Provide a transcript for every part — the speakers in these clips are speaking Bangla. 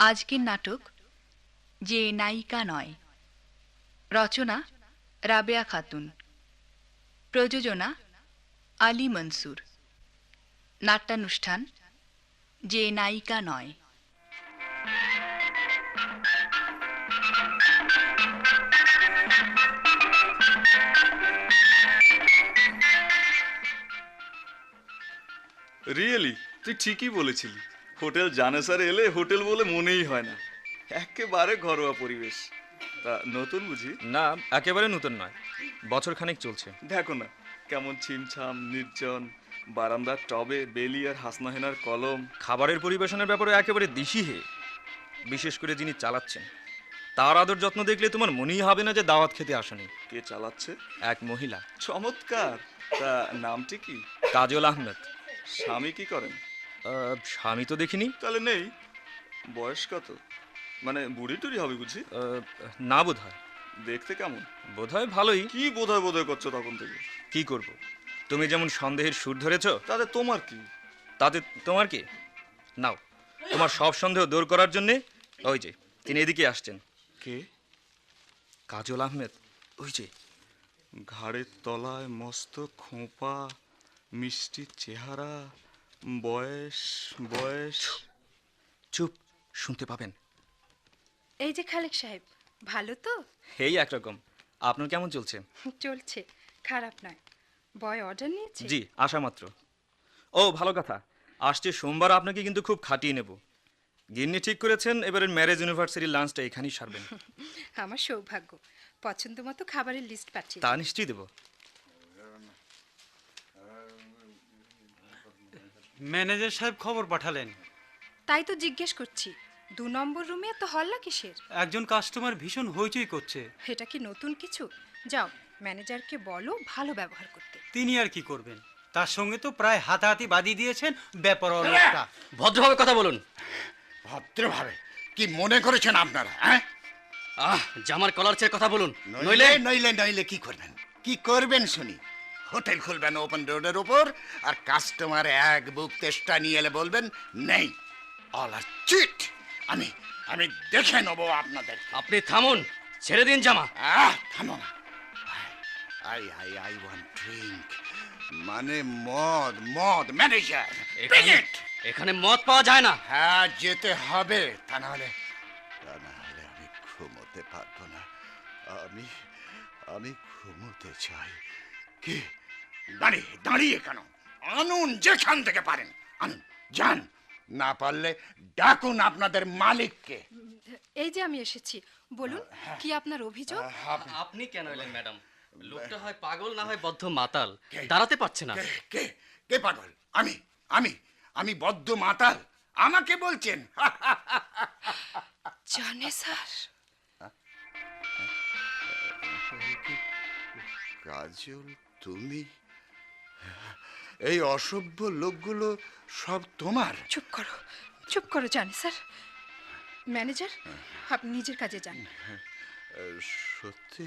আজকের নাটক যে নায়িকা নয়। রচনা রাবেয়া খাতুন। প্রযোজনা আলী মনসুর। নাট্যানুষ্ঠান যে নায়িকা নয়। রিয়েলি তুই ঠিকই বলেছিলি। হোটেল জানেসার এলে হোটেল বলে মনেই হয় না, একেবারে ঘরোয়া পরিবেশ। তা নতুন বুঝি? না, একেবারে নতুন নয়, বছর খানেক চলছে। দেখো না কেমন ছিমছাম নির্জন, বারান্দার টবে বেলি আর হাসনা হেনার কলম। খাবারের পরিবেশনের ব্যাপারে একেবারে দিশিহে। বিশেষ করে যিনি চালাচ্ছেন তার আদর যত্ন দেখলে তোমার মনেই হবে না যে দাওয়াত খেতে আসেনি। কে চালাচ্ছে? এক মহিলা। চমৎকার। তা নামটি কি? কাজল আহমেদ। স্বামী কি করেন? স্বামী তো দেখিনি। তাহলে নেই? বয়স কত? মানে বুড়ি টুড়ি হবে বুঝি? না বোধ হয়। দেখতে কেমন? বোধ হয় ভালোই। কি বোধ হয় করছো তখন থেকে? কি করব, তুমি যেমন সন্দেহের সুর ধরেছ, তাতে তোমার কি? তাতে তোমার কি? নাও, তোমার সব সন্দেহ দূর করার জন্যে ওই যে তিনি এদিকে আসছেন। কে? কাজল আহমেদ, ওই যে। ঘাড়ের তলায় মস্ত খোঁপা, মিষ্টি চেহারা, বয়স বয়স। চুপ, শুনতে পাবেন। এই যে খালেক সাহেব, ভালো তো? এই একরকম। আপনার কেমন চলছে? চলছে, খারাপ নয়। বয় অর্ডার নিয়েছে? জি, আসা মাত্র। ও ভালো কথা, আসছে সোমবার আপনাকে কিন্তু খুব খাটিয়ে নেব। গিন্নি ঠিক করেছেন এবারের ম্যারেজ ইউনিভার্সিটির লাঞ্চটা এখানেই সারবেন। আমার সৌভাগ্য, পছন্দ মতো খাবারের লিস্ট পাচ্ছি। তা নিশ্চয়ই দেব। ম্যানেজার সাহেব খবর পাঠালেন। তাই তো জিজ্ঞেস করছি, 2 নম্বর রুমে এত হল্লা কিসের? একজন কাস্টমার ভীষণ হইচই করছে। এটা কি নতুন কিছু? যাও, ম্যানেজারকে বলো ভালো ব্যবহার করতে। তিনি আর কি করবেন, তার সঙ্গে তো প্রায় হাতাহাতি বাঁধিয়ে দিয়েছেন বেপরোয়া লোকটা। ভদ্রভাবে কথা বলুন। ভদ্রভাবে কি মনে করেছেন আপনারা? হ্যাঁ, জামার কলার ছেড়ে কথা বলুন, নইলে নইলে নইলে কি করবেন? কি করবেন শুনি? হোটেল খুলবেন ওপেন রোডের উপর, আর কাস্টমার এক বুক তেষ্টা নিয়ে এলে বলবেন নেই, অল আর চিট। আমি আমি দেখে নেবো আপনাদের। আপনি থামুন, ছেড়ে দিন জামা। থামো না। I I I want drink, মানে মদ। মদ ম্যানেজার, এখানে মদ পাওয়া যায় না। হ্যাঁ, যেতে হবে, তা না হলে আমি ঘুমোতে পারবো না। আমি আমি ঘুমোতে চাই। কি দাঁড়িয়ে দাঁড়িয়ে কেন? আনুন, যেখান থেকে পারেন আনুন। যান, না পারলে ডাকুন আপনাদের মালিককে। এই যে আমি এসেছি, বলুন কি আপনার অভিযোগ? আপনি কেন এলেন ম্যাডাম? লোকটা হয় পাগল না হয় বদ্ধ মাতাল, দাঁড়াতে পারছে না। কে কে কে পাগল? আমি আমি আমি বদ্ধ মাতাল? আমাকে বলছেন? জানে স্যার, কাজল, তুমি? এই অসভ্য লোকগুলো সব তোমার? চুপ করো জানে স্যার। ম্যানেজার, আপনি নিজের কাজে যান। সত্যি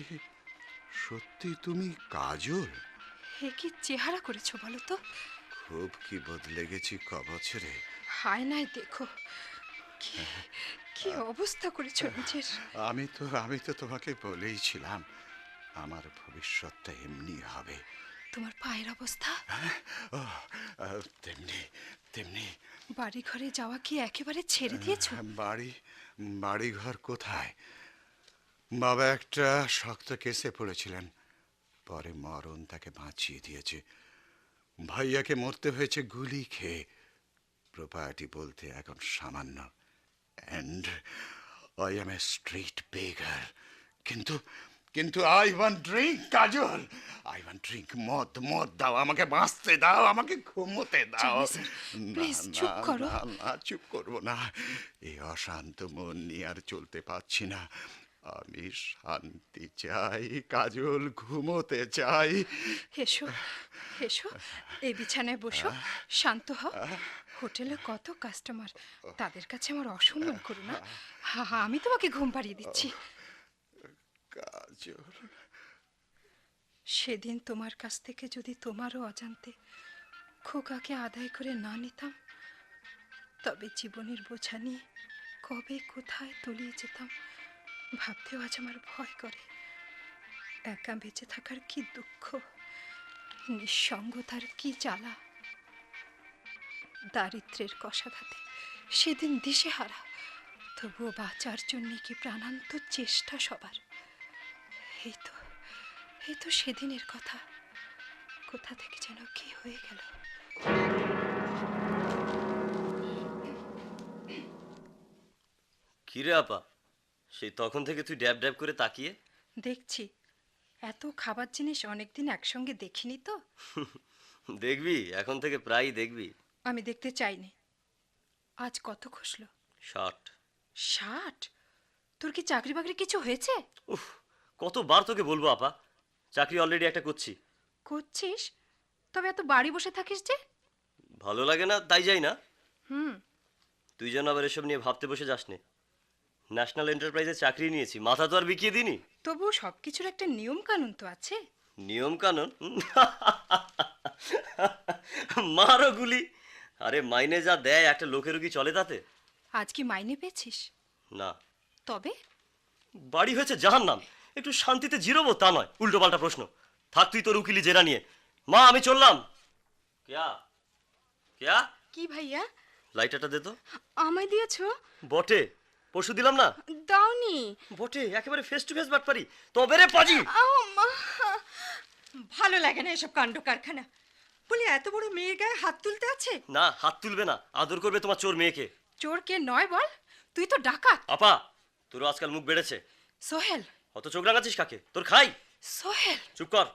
সত্যি তুমি কাজল? হে কি চেহারা করেছো বলো তো? খুব কি বদলে গেছি বছরে। হায় নাই দেখো, কি কি অবস্থা করেছো নিজের। আমি তো তোমাকে বলেইছিলাম আমার ভবিষ্যৎটা এমনি হবে। তোমার পায়ের অবস্থা? তেমনি তেমনি। বাড়ি ঘরে যাওয়া কি একেবারে ছেড়ে দিয়েছো? বাড়ি ঘর কোথায়? বাবা একটা শক্ত কেসে পড়েছিলেন, পরে মরণ তাকে বাঁচিয়ে দিয়েছে। ভাইয়াকে মরতে হয়েছে গুলি খেয়ে। প্রপার্টি বলতে এখন সামান্য, and I am a street beggar. কিন্তু কিন্তু I want drink, Kajal. I want drink. মদ দাও আমাকে, বাঁচতে দাও আমাকে, ঘুমোতে দাও। প্লিজ চুপ করো। না, চুপ করবো না। এই অশান্ত মন নিয়ে আর চলতে পারছি না। আমি শান্তি চাই কাজল, ঘুমোতে চাই। এসো এসো, এই বিছানায় বসো, শান্ত হও। হোটেলে কত কাস্টমার, তাদের কাছে আমার অসম্মান করো না। আমি তোমাকে ঘুম পাড়িয়ে দিচ্ছি। কাজল, সেদিন তোমার কাছ থেকে যদি তোমারও অজান্তে খোকাকে আদায় করে না নিতাম, তবে জীবনের বোঝা নিয়ে কবে কোথায় তলিয়ে যেতাম ভাবতেও আজ আমার ভয় করে। একা বেঁচে থাকার কি দুঃখ, নিঃসঙ্গতার কি জ্বালা, দারিদ্র্যের কষাঘাতে সেদিন দিশেহারা, তবুও বাঁচার জন্য কি প্রাণান্ত চেষ্টা সবার। এই তো সেদিনের কথা, কোথা থেকে যেন কি হয়ে গেল। কিরে আপা, সেই তখন থেকে তুই ড্যাব ড্যাব করে তাকিয়ে? দেখছি, এত খাবার জিনিস অনেকদিন একসঙ্গে দেখিনি তো। দেখবি, এখন থেকে প্রায়ই দেখবি। আমি দেখতে চাইনি। আজ কত খসলো? 60। 60? তোর কি চাকরি বাকরি কিছু হয়েছে? উফ, কতবার তোকে বলবো আপা, চাকরি অলরেডি একটা করছি। করছিস? তবে এত বাড়ি বসে থাকিস যে? ভালো লাগে না তাই যাই না। হুম। তুই যেন আবার এসব নিয়ে ভাবতে বসে যাস নে। ন্যাশনাল এন্টারপ্রাইজে চাকরি নিয়েছি, মাথা তো আর বিকিয়ে দিনি। তবু সবকিছুর একটা নিয়ম কানুন তো আছে। নিয়ম কানুন? মারো গুলি। আরে মাইনে যা দেয় একটা লোকেরও কি চলে তাতে? আজ কি মাইনে পেয়েছিস? না। তবে বাড়ি হয়েছে জাহান্নাম, একটু শান্তিতে জিরোবো তা নয়, উল্টো পাল্টা প্রশ্ন। থাক তুই তোর উকিলি জেরা নিয়ে। মা আমি চললাম। কেয়া কেয়া, কি ভাইয়া? লাইটারটা দে তো। আমায় দিয়েছো? বটে, পরশু দিলাম না? দাওনি। বটে, একেবারে ফেস টু ফেস বাটপারি। তবে রে পাজি। ভালো লাগে না এসব কাণ্ড কারখানা। বলি এত বড় মেয়ের গায়ে হাত তুলতে আছে? না, হাত তুলবে না, আদর করবে তোমার চোর মেয়েকে। চোর কে নয় বল? তুই তো ডাকাত। আপা, তোরও আজকাল মুখ বেড়েছে। সোহেল। অত চোখ রাঙাচ্ছিস কাকে? তোর খাই। সোহেল। চুপ কর,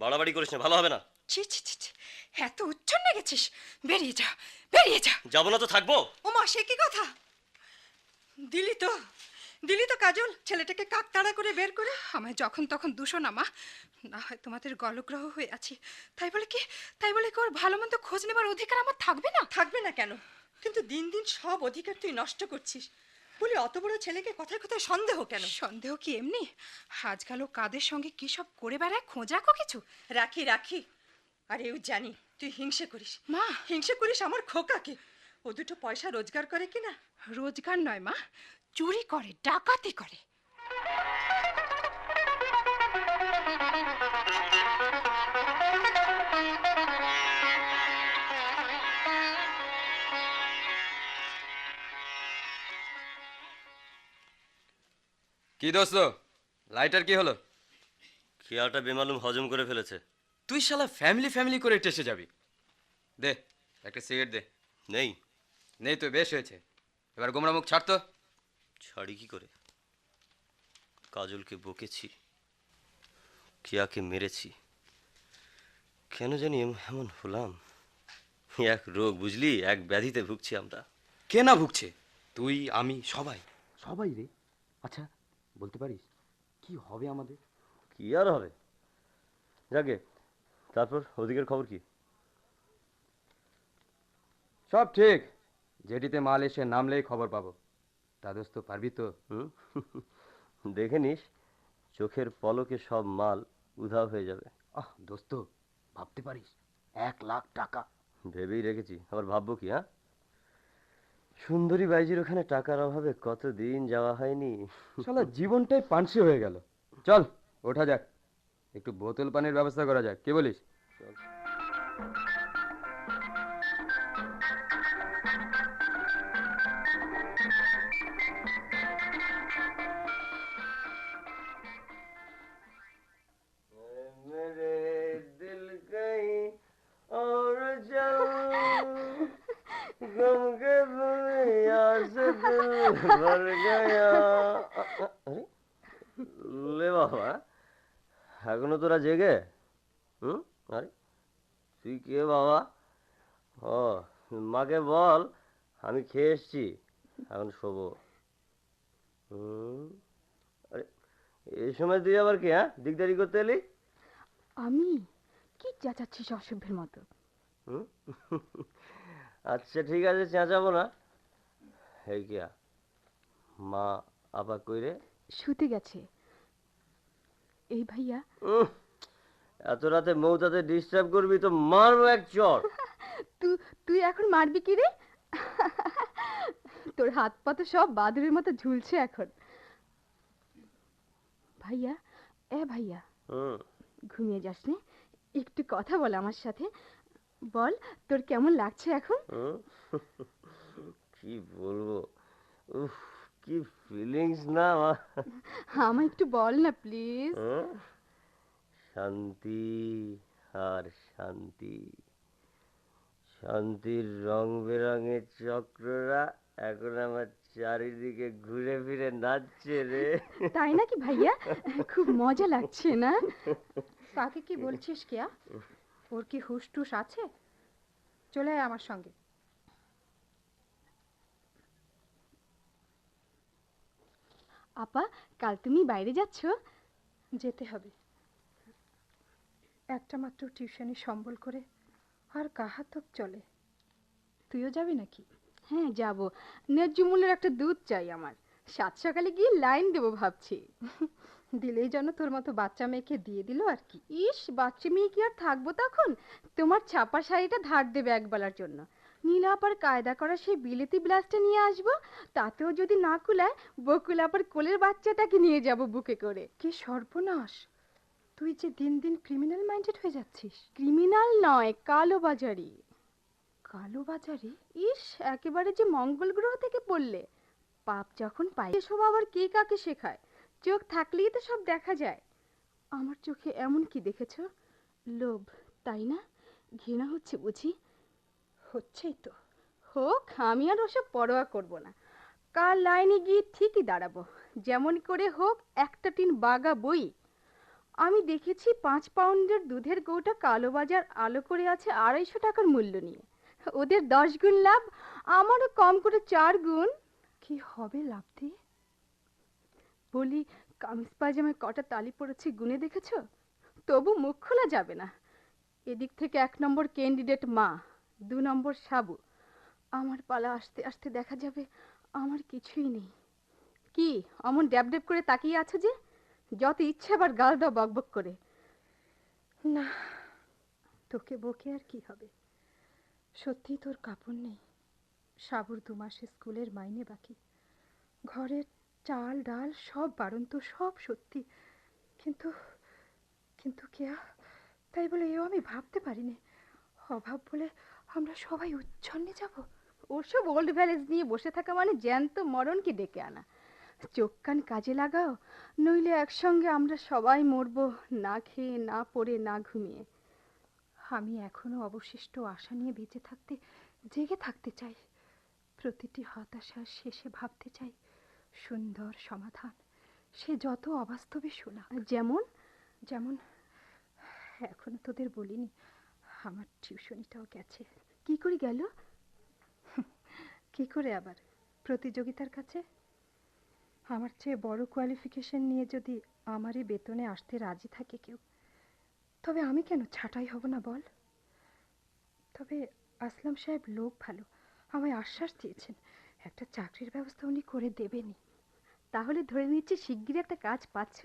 বাড়াবাড়ি করিস না, ভালো হবে না। ছি ছি ছি ছি, এত উচ্ছন্নে গেছিস? বেরিয়ে যা, বেরিয়ে যা। যাবো না তো থাকবো। ওমা, সে কি কথা! দিলি তো কাজল ছেলেটাকে কাকতাড়া করে বের করে। আমায় যখন তখন দূষণ আমা, না হয় তোমাদের গলগ্রহ হয়ে আছি, তাই বলে কি ওর ভালো মন্দ খোঁজ নেবার অধিকার আমার থাকবে না? থাকবে না কেন? কিন্তু দিন দিন সব অধিকার তুই নষ্ট করছিস। বলি অত বড় ছেলেকে কথায় কথায় সন্দেহ কেন? সন্দেহ কি এমনি? আজকাল ও কাদের সঙ্গে কি সব করে বেড়ায়, খোঁজাকো কিছু? রাখি। আর এও জানি তুই হিংসে করিস। মা, হিংসে করিস আমার খোকাকে। ও দুটো পয়সা রোজগার করে কিনা? রোজগার নয় মা, চুরি করে, ডাকাতি করে। কি দোস্ত, লাইটার কি হলো? খেয়াটা বেমালুম হজম করে ফেলেছে। তুই শালা ফ্যামিলি করে টেসে যাবি। দে একটা সিগারেট দে। নেই। নেই তো বেশ হয়েছে, এবার গোমরা মুখ ছাড় তো। ছাড়ি কি করে? কাজলকে বকেছি, কিয়াকে মেরেছি, কেন জানি এমন হলাম। এক রোগ বুঝলি, এক ব্যাধিতে ভুগছি আমরা। কে না ভুগছে? তুই, আমি, সবাই রে। আচ্ছা বলতে পারিস কি হবে আমাদের? কি আর হবে, যাকে। তারপর ওদিকের খবর কি? সব ঠিক, জেটিতে মাল এসে নামলেই খবর পাবো। তা দোস্ত পারবি তো? দেখে নিস, চোখের পলকে সব মাল উধাও হয়ে যাবে। দোস্ত ভাবতে পারিস, 1,00,000 টাকা। ভেবেই রেখেছি, আবার ভাববো কি? হ্যাঁ, সুন্দরী বাইজির ওখানে টাকার অভাবে কতদিন যাওয়া হয়নি। শালা জীবনটাই পানসি হয়ে গেল। চল ওঠা যাক, একটু বোতল পানির ব্যবস্থা করা যাক, কি বলিস? লে বাবা, এখনো তোরা জেগে? আরে তুই কে বাবা? ও, মাকে বল আমি খেয়ে এসছি, এখন শোবো। আরে এই সময় তুই আবার কি? হ্যাঁ, দিকদারি করতে এলি? আমি কি চেঁচাচ্ছিস অসভ্যের মতো? আচ্ছা ঠিক আছে, চেঁচাবো না। এই কিয়া, মা আপা কই রে? শুতে গেছে। এই ভাইয়া, এত রাতে মৌতাতে ডিস্টার্ব করবি তো মারবো এক চড়। তুই এখন মারবি কি রে? তোর হাত পা তো সব বাদুড়ের মতো ঝুলছে এখন। ভাইয়া, ভাইয়া, হুম। ঘুমিয়ে যাস নে, একটু কথা বল আমার সাথে। বল তোর কেমন লাগছে এখন? হুম? কি বলবো, উফ, কি ফিলিংস না আমার। আমায় একটু বল না প্লিজ। হুম? শান্তি আর শান্তি, শান্তির রং বেরঙের চক্ররা এখন আমার চারিদিকে ঘুরে ফিরে নাচছে রে। তাই নাকি ভাইয়া? খুব মজা লাগছে না? কাকে কি বলছিস কেয়া? ওর কি হুশ টুস আছে? চলে আয় আমার সঙ্গে। আপা, কাল তুমি বাইরে যাচ্ছ? যেতে হবে। একটা মাত্র টিউশনি সম্বল করে আর কাহাতক চলে। তুইও যাবি নাকি? হ্যাঁ যাব। ন্যায্য মূল্যের একটা দুধ চাই আমার। সাত সকালে গিয়ে লাইন দেবো ভাবছি। দিলেই যেন তোর মতো বাচ্চা মেয়েকে দিয়ে দিল আর কি। ইস, বাচ্চা মেয়ে কি আর থাকবো তখন? তোমার ছাপা শাড়িটা ধার দেবে একবেলার জন্য। নীলাপার কায়দা করা সেই বিলেতি ব্লাউজটা নিয়ে আসবো। তাতেও যদি না কুলায়, বকুল আপার কোলের বাচ্চাটাকে নিয়ে যাব বুকে করে। কি সর্বনাশ! তুই যে দিন দিন ক্রিমিনাল মাইন্ডেড হয়ে যাচ্ছিস। ক্রিমিনাল নয়, কালোবাজারি। কালোবাজারি? ইস, একেবারে যে মঙ্গল গ্রহ থেকে পড়লে। পাপ যখন পাই, এসব আবার কে কাকে শেখায়? চোখ থাকলেই তো সব দেখা যায়। আমার চোখে এমন কি দেখেছ? লোভ, তাই না? ঘৃণা হচ্ছে বুঝি? হচ্ছেই তো। হোক, আমি আর ওসব পরোয়া করব না। কাল লাইনে গিয়ে ঠিকই দাঁড়াবো। যেমন করে হোক একটা টিন বাগা বই। আমি দেখেছি 5 পাউন্ডের দুধের গৌটা কালোবাজার আলো করে আছে 250 টাকার মূল্য নিয়ে। ওদের 10 গুণ লাভ, আমারও কম করে 4 গুণ। কি হবে লাভ দিয়ে? বলি, কামিজ পায়জামায় কটা তালি পড়েছে গুনে দেখেছো? তবু মুখ খোলা যাবে না। এদিক থেকে 1 নম্বর ক্যান্ডিডেট মা, 2 নম্বর সাবু। আমার পালা আসতে আসতে দেখা যাবে আমার কিছুই নেই। কি অমন ড্যাব ড্যাব করে তাকিয়ে আছে যে? যত ইচ্ছে আবার গাল দাও বকবক করে। না, তোকে বকে আর কি হবে? সত্যি তোর কাপড় নেই। সাবুর 2 মাসের স্কুলের মাইনে বাকি। ঘরের চাল ডাল সব বাড়ন্ত, সব সত্যি। কিন্তু কিন্তু কেয়া, তাই বলে এও আমি ভাবতে পারিনি অভাব বলে আমরা সবাই উচ্ছন্নে যাব। ওসব ওল্ড ভ্যালেজ নিয়ে বসে থাকা মানে জ্যান্ত মরণকে ডেকে আনা। চোখ কান কাজে লাগাও, নইলে একসঙ্গে আমরা সবাই মরবো, না খেয়ে, না পড়ে, না ঘুমিয়ে। আমি এখনো অবশিষ্ট আশা নিয়ে বেঁচে থাকতে, জেগে থাকতে চাই। প্রতিটি হতাশার শেষে ভাবতে চাই সুন্দর সমাধান, সে যত অবাস্তবে শোনা। যেমন? যেমন এখনো তোদের বলিনি, আমার টিউশনিটাও গেছে। কি করে গেল? কি করে আবার? প্রতিযোগিতার কাছে। আমার চেয়ে বড় কোয়ালিফিকেশন নিয়ে যদি আমারই বেতনে আসতে রাজি থাকে কেউ, তবে আমি কেন ছাঁটাই হব না বল? তবে আসলাম সাহেব লোক ভালো, আমায় আশ্বাস দিয়েছেন একটা চাকরির ব্যবস্থা উনি করে দেবেনই। তাহলে ধরে নিচ্ছি শিগগিরই একটা কাজ পাচ্ছ?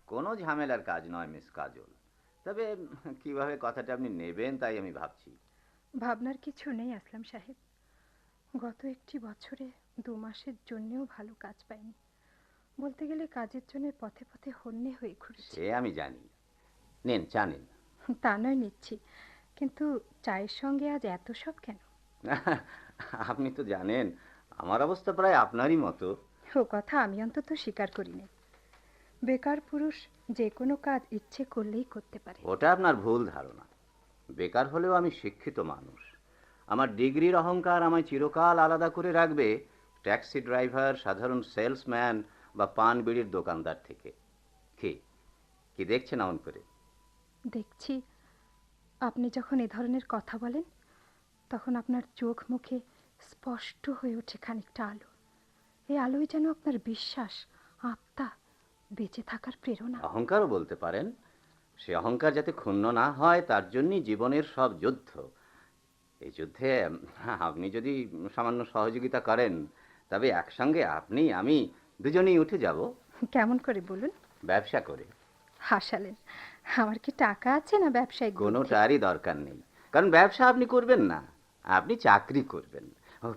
কোনো ঝামেলার কাজ নয় মিস কাজল, তবে কিভাবে কথাটা আপনি নেবেন তাই আমি ভাবছি। ভাবনার কিছু নেই আসলাম সাহেব। গত একটি বছরে 2 মাসের জন্যেও ভালো কাজ পাইনি। বলতে গেলে কাজের জন্য পথে পথে হন্যে হয়ে ঘুরেছি। সে আমি জানি। নেন চা নিন। তা নয় নিচ্ছি, কিন্তু চায়ের সঙ্গে আজ এত সব কেন? আপনি তো জানেন আমার অবস্থা প্রায় আপনারই মতো। ও কথা আমি অন্তত স্বীকার করিনি। বেকার পুরুষ যে কোনো কাজ ইচ্ছে করলেই করতে পারে। ওটা আপনার ভুল ধারণা। বেকার হলেও আমি শিক্ষিত মানুষ। আমার ডিগ্রির অহংকার আমায় চিরকাল আলাদা করে রাখবে ট্যাক্সি ড্রাইভার, সাধারণ সেলসম্যান বা পান বিড়ির দোকানদার থেকে। কি কি দেখছেন এমন করে? দেখছি, আপনি যখন এ ধরনের কথা বলেন তখন আপনার চোখ মুখে স্পষ্ট হয়ে ওঠে খানিকটা আলো। এই আলোয় যেন আপনার বিশ্বাস, আত্মা, বেঁচে থাকার প্রেরণা। অহংকারও বলতে পারেন। সে অহংকার যাতে ক্ষুণ্ণ না হয় তার জন্যই জীবনের সব যুদ্ধ। এই যুদ্ধে আপনি যদি সামান্য সহযোগিতা করেন তবে একসঙ্গে আপনি আমি দুজনেই উঠে যাব। কেমন করে বলুন? ব্যবসা করে। হাসালেন। আমার কি টাকা আছে না ব্যবসায়িক বুদ্ধি? কোনোটারই দরকার নেই, কারণ ব্যবসা আপনি করবেন না, আপনি চাকরি করবেন।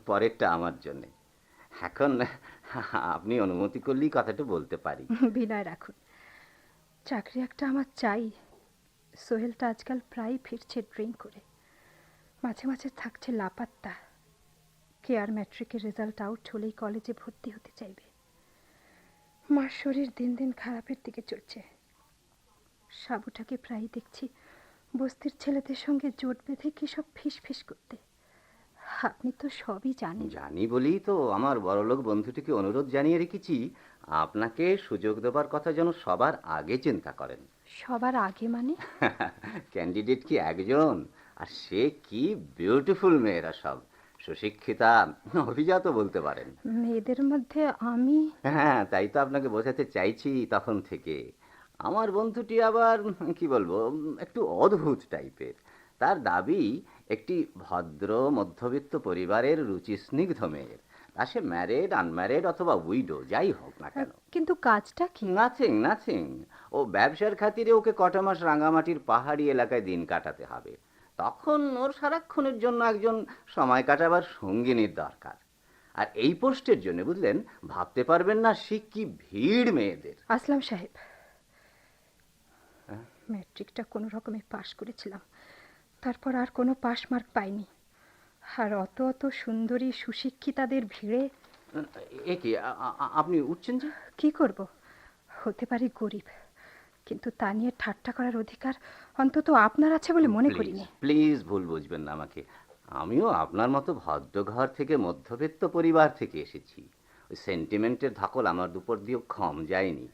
পরেরটা আমার জন্যে। এখন আপনি অনুমতি করলেই কথাটা বলতে পারি। বিনয় রাখুন, চাকরি একটা আমার চাই। সোহেলটা আজকাল প্রায় ফিরছে ড্রিঙ্ক করে, মাঝে মাঝে থাকছে লাপাত্তা। কেয়ার ম্যাট্রিকের রেজাল্ট আউট হলেই কলেজে ভর্তি হতে চাইবে। মার শরীর দিন দিন খারাপের দিকে চলছে। সাবুটাকে প্রায় দেখছি বস্তির ছেলেদের সঙ্গে জোট বেঁধে কি সব ফিস ফিস করতে। আপনি তো সবই জানেন। জানি বলেই তো আমার বড়লোক বন্ধুটিকে অনুরোধ জানিয়ে রেখেছি আপনাকে সুযোগ দেবার কথা যেন সবার আগে চিন্তা করেন। সবার আগে মানে? ক্যান্ডিডেট কি একজন, আর সে কি বিউটিফুল মেয়েরা, সব সুশিক্ষিতা, অভিজাত বলতে পারেন। মেয়েদের মধ্যে আমি? হ্যাঁ, তাই তো আপনাকে বোঝাতে চাইছি তখন থেকে। আমার বন্ধুটি আবার কি বলবো, একটু অদ্ভুত টাইপের। তার দাবি একটি ভদ্র মধ্যবিত্ত পরিবারের রুচিস্নিগ্ধ মেয়ের। তা সে ম্যারেড, আনম্যারেড অথবা উইডো যাই হোক না কেন। কিন্তু কাজটা কি? Nothing nothing. ও ব্যবসার খাতিরে ওকে কটা মাস রাঙামাটির পাহাড়ি এলাকায় দিন কাটাতে হবে। তখন ওর সারাক্ষণের জন্য একজন সময় কাটাবার সঙ্গিনীর দরকার। আর এই পোস্টের জন্য বুঝলেন, ভাবতে পারবেন না সে কি ভিড় মেয়েদের। আসলাম সাহেব, ম্যাট্রিকটা কোনো রকমে পাশ করেছিলাম, তারপর আর কোনো পাস মার্ক পাইনি। আর অত অত সুন্দরী সুশিক্ষিতাদের ভিড়ে। এ কি আপনি উঠছেন যে? কি করব, হতে পারি গরিব, কিন্তু তা নিয়ে ঠাট্টা করার অধিকার অন্তত আপনার আছে বলে মনে করিনি। প্লিজ ভুল বুঝবেন না আমাকে। আমিও আপনার মতো ভদ্রঘর থেকে মধ্যবিত্ত পরিবার থেকে এসেছি। ওই সেন্টিমেন্টের ধাকল আমার দুপুর দিয়েও কম যায়নি।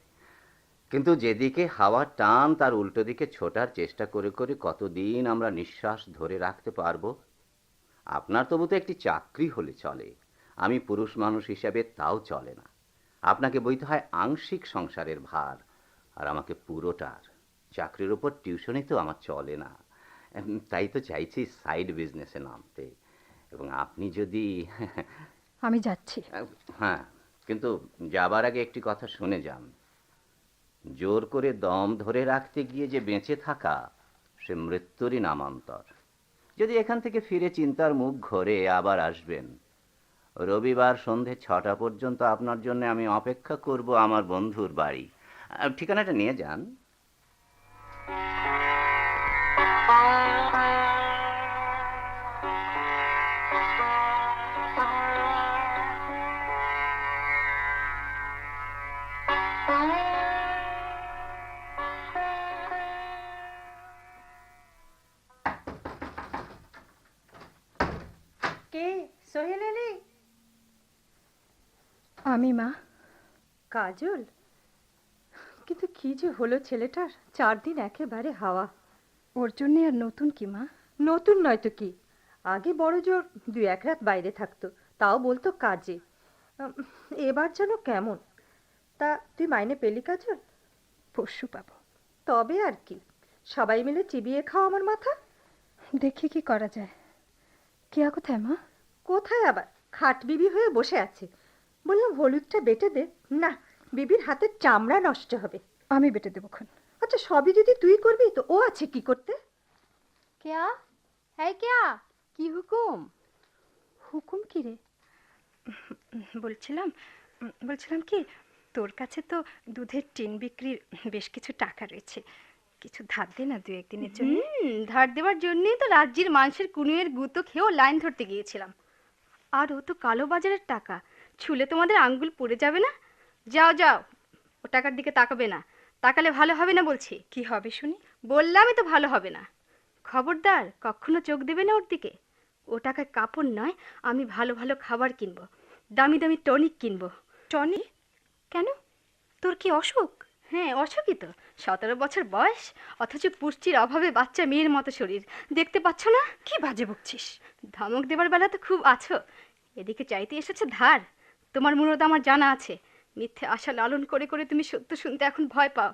কিন্তু যেদিকে হাওয়ার টান তার উল্টো দিকে ছোটার চেষ্টা করে করে কতদিন আমরা নিঃশ্বাস ধরে রাখতে পারবো। আপনার তবু তো একটি চাকরি হলে চলে, আমি পুরুষ মানুষ হিসাবে তাও চলে না। আপনাকে বইতে হয় আংশিক সংসারের ভার, আর আমাকে পুরোটার। চাকরির উপর টিউশনই তো আমার চলে না। তাই তো চাইছি সাইড বিজনেসে নামতে। এবং আপনি যদি আমি যাচ্ছি। হ্যাঁ, কিন্তু যাবার আগে একটি কথা শুনে যান। জোর করে দম ধরে রাখতে গিয়ে যে বেঁচে থাকা, সে মৃত্যুরই নামান্তর। যদি এখান থেকে ফিরে চিন্তার মুখ ঘোরে আবার আসবেন। রবিবার সন্ধে 6টা পর্যন্ত আপনার জন্য আমি অপেক্ষা করব আমার বন্ধুর বাড়ি। ঠিকানাটা নিয়ে যান। কে? সোহেল এলি? আমি মা। কাজল? কিন্তু কি যে হলো ছেলেটার, 4 দিন একেবারে হাওয়া। ওর জন্যে আর নতুন কি মা? নতুন নয় তো কি, আগে বড় জোর 2-1 রাত বাইরে থাকতো, তাও বলতো কাজে। এবার যেন কেমন। তা তুই মাইনে পেলি কাজল? পরশু পাবো। তবে আর কি, সবাই মিলে চিবিয়ে খাও আমার মাথা। দেখি কি করা যায়। কেয়া কোথায় মা? কোথায় আবার, খাট বিবি হয়ে বসে আছে। বললাম হলুদটা বেটে দে, না, বিবির হাতের চামড়া নষ্ট হবে। আমি বেটে দেবক্ষণ। আচ্ছা, সবই যদি তুই করবি তো ও আছে কি করতে? কেয়া, হ্যাঁ কেয়া, কি হুকুম? হুকুম কি রে? বলছিলাম কি, তোর কাছে তো দুধের টিন বিক্রির বেশ কিছু টাকা রয়েছে, কিছু ধার দে না 2-1 দিনের জন্য। ধার দেওয়ার জন্যই তো রাজ্যের মানুষের কুনুয়ের গুঁতো খেয়েও লাইন ধরতে গিয়েছিলাম। আর ও তো কালো বাজারের টাকা, ছুলে তোমাদের আঙ্গুল পড়ে যাবে না? যাও যাও, ও টাকার দিকে তাকাবে না, তাকালে ভালো হবে না বলছি। কি হবে শুনি? বললামই তো ভালো হবে না। খবরদার কখনো চোখ দেবে না ওর দিকে। ও টাকায় কাপড় নয়, আমি ভালো ভালো খাবার কিনবো, দামি দামি টনিক কিনবো। টনিক? কেন, তোর কি অসুখ? হ্যাঁ, অসুখই তো। 17 বছর বয়স, অথচ পুষ্টির অভাবে বাচ্চা মেয়ের মতো শরীর, দেখতে পাচ্ছ না? কি বাজে বকছিস? ধমক দেবার বেলা তো খুব আছো, এদিকে চাইতে এসেছে ধার। তোমার মুরদ আমার জানা আছে, মিথ্যে আশা লালন করে করে তুমি সত্য শুনতে এখন ভয় পাও।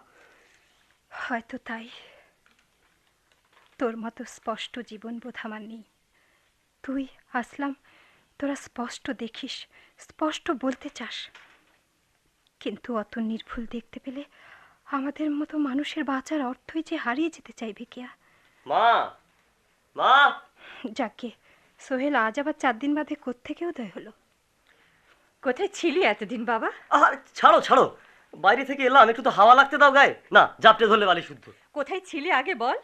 হয়তো তাই। তোর মতো স্পষ্ট জীবনবোধ আমার নেই। তুই আসলাম, তোরা স্পষ্ট দেখিস, স্পষ্ট বলতে চাস। কিন্তু অত নির্ভুল দেখতে পেলে আমাদের মতো মানুষের বাঁচার অর্থই যে হারিয়ে যেতে চাইবে কেয়া। মা, মা। যাকে সোহেল আজ আবার 4 দিন বাদে কোত্থেকে উদয় হলো। কোথায় ছিলি এতদিন বাবা? আর ছাড়ো ছাড়ো, বাইরে থেকে এলাম, একটু তো হাওয়া লাগতে দাও গায়ে। না, জাপটে ধরলে বালি শুদ্ধ। কোথায় ছিলি আগে বল।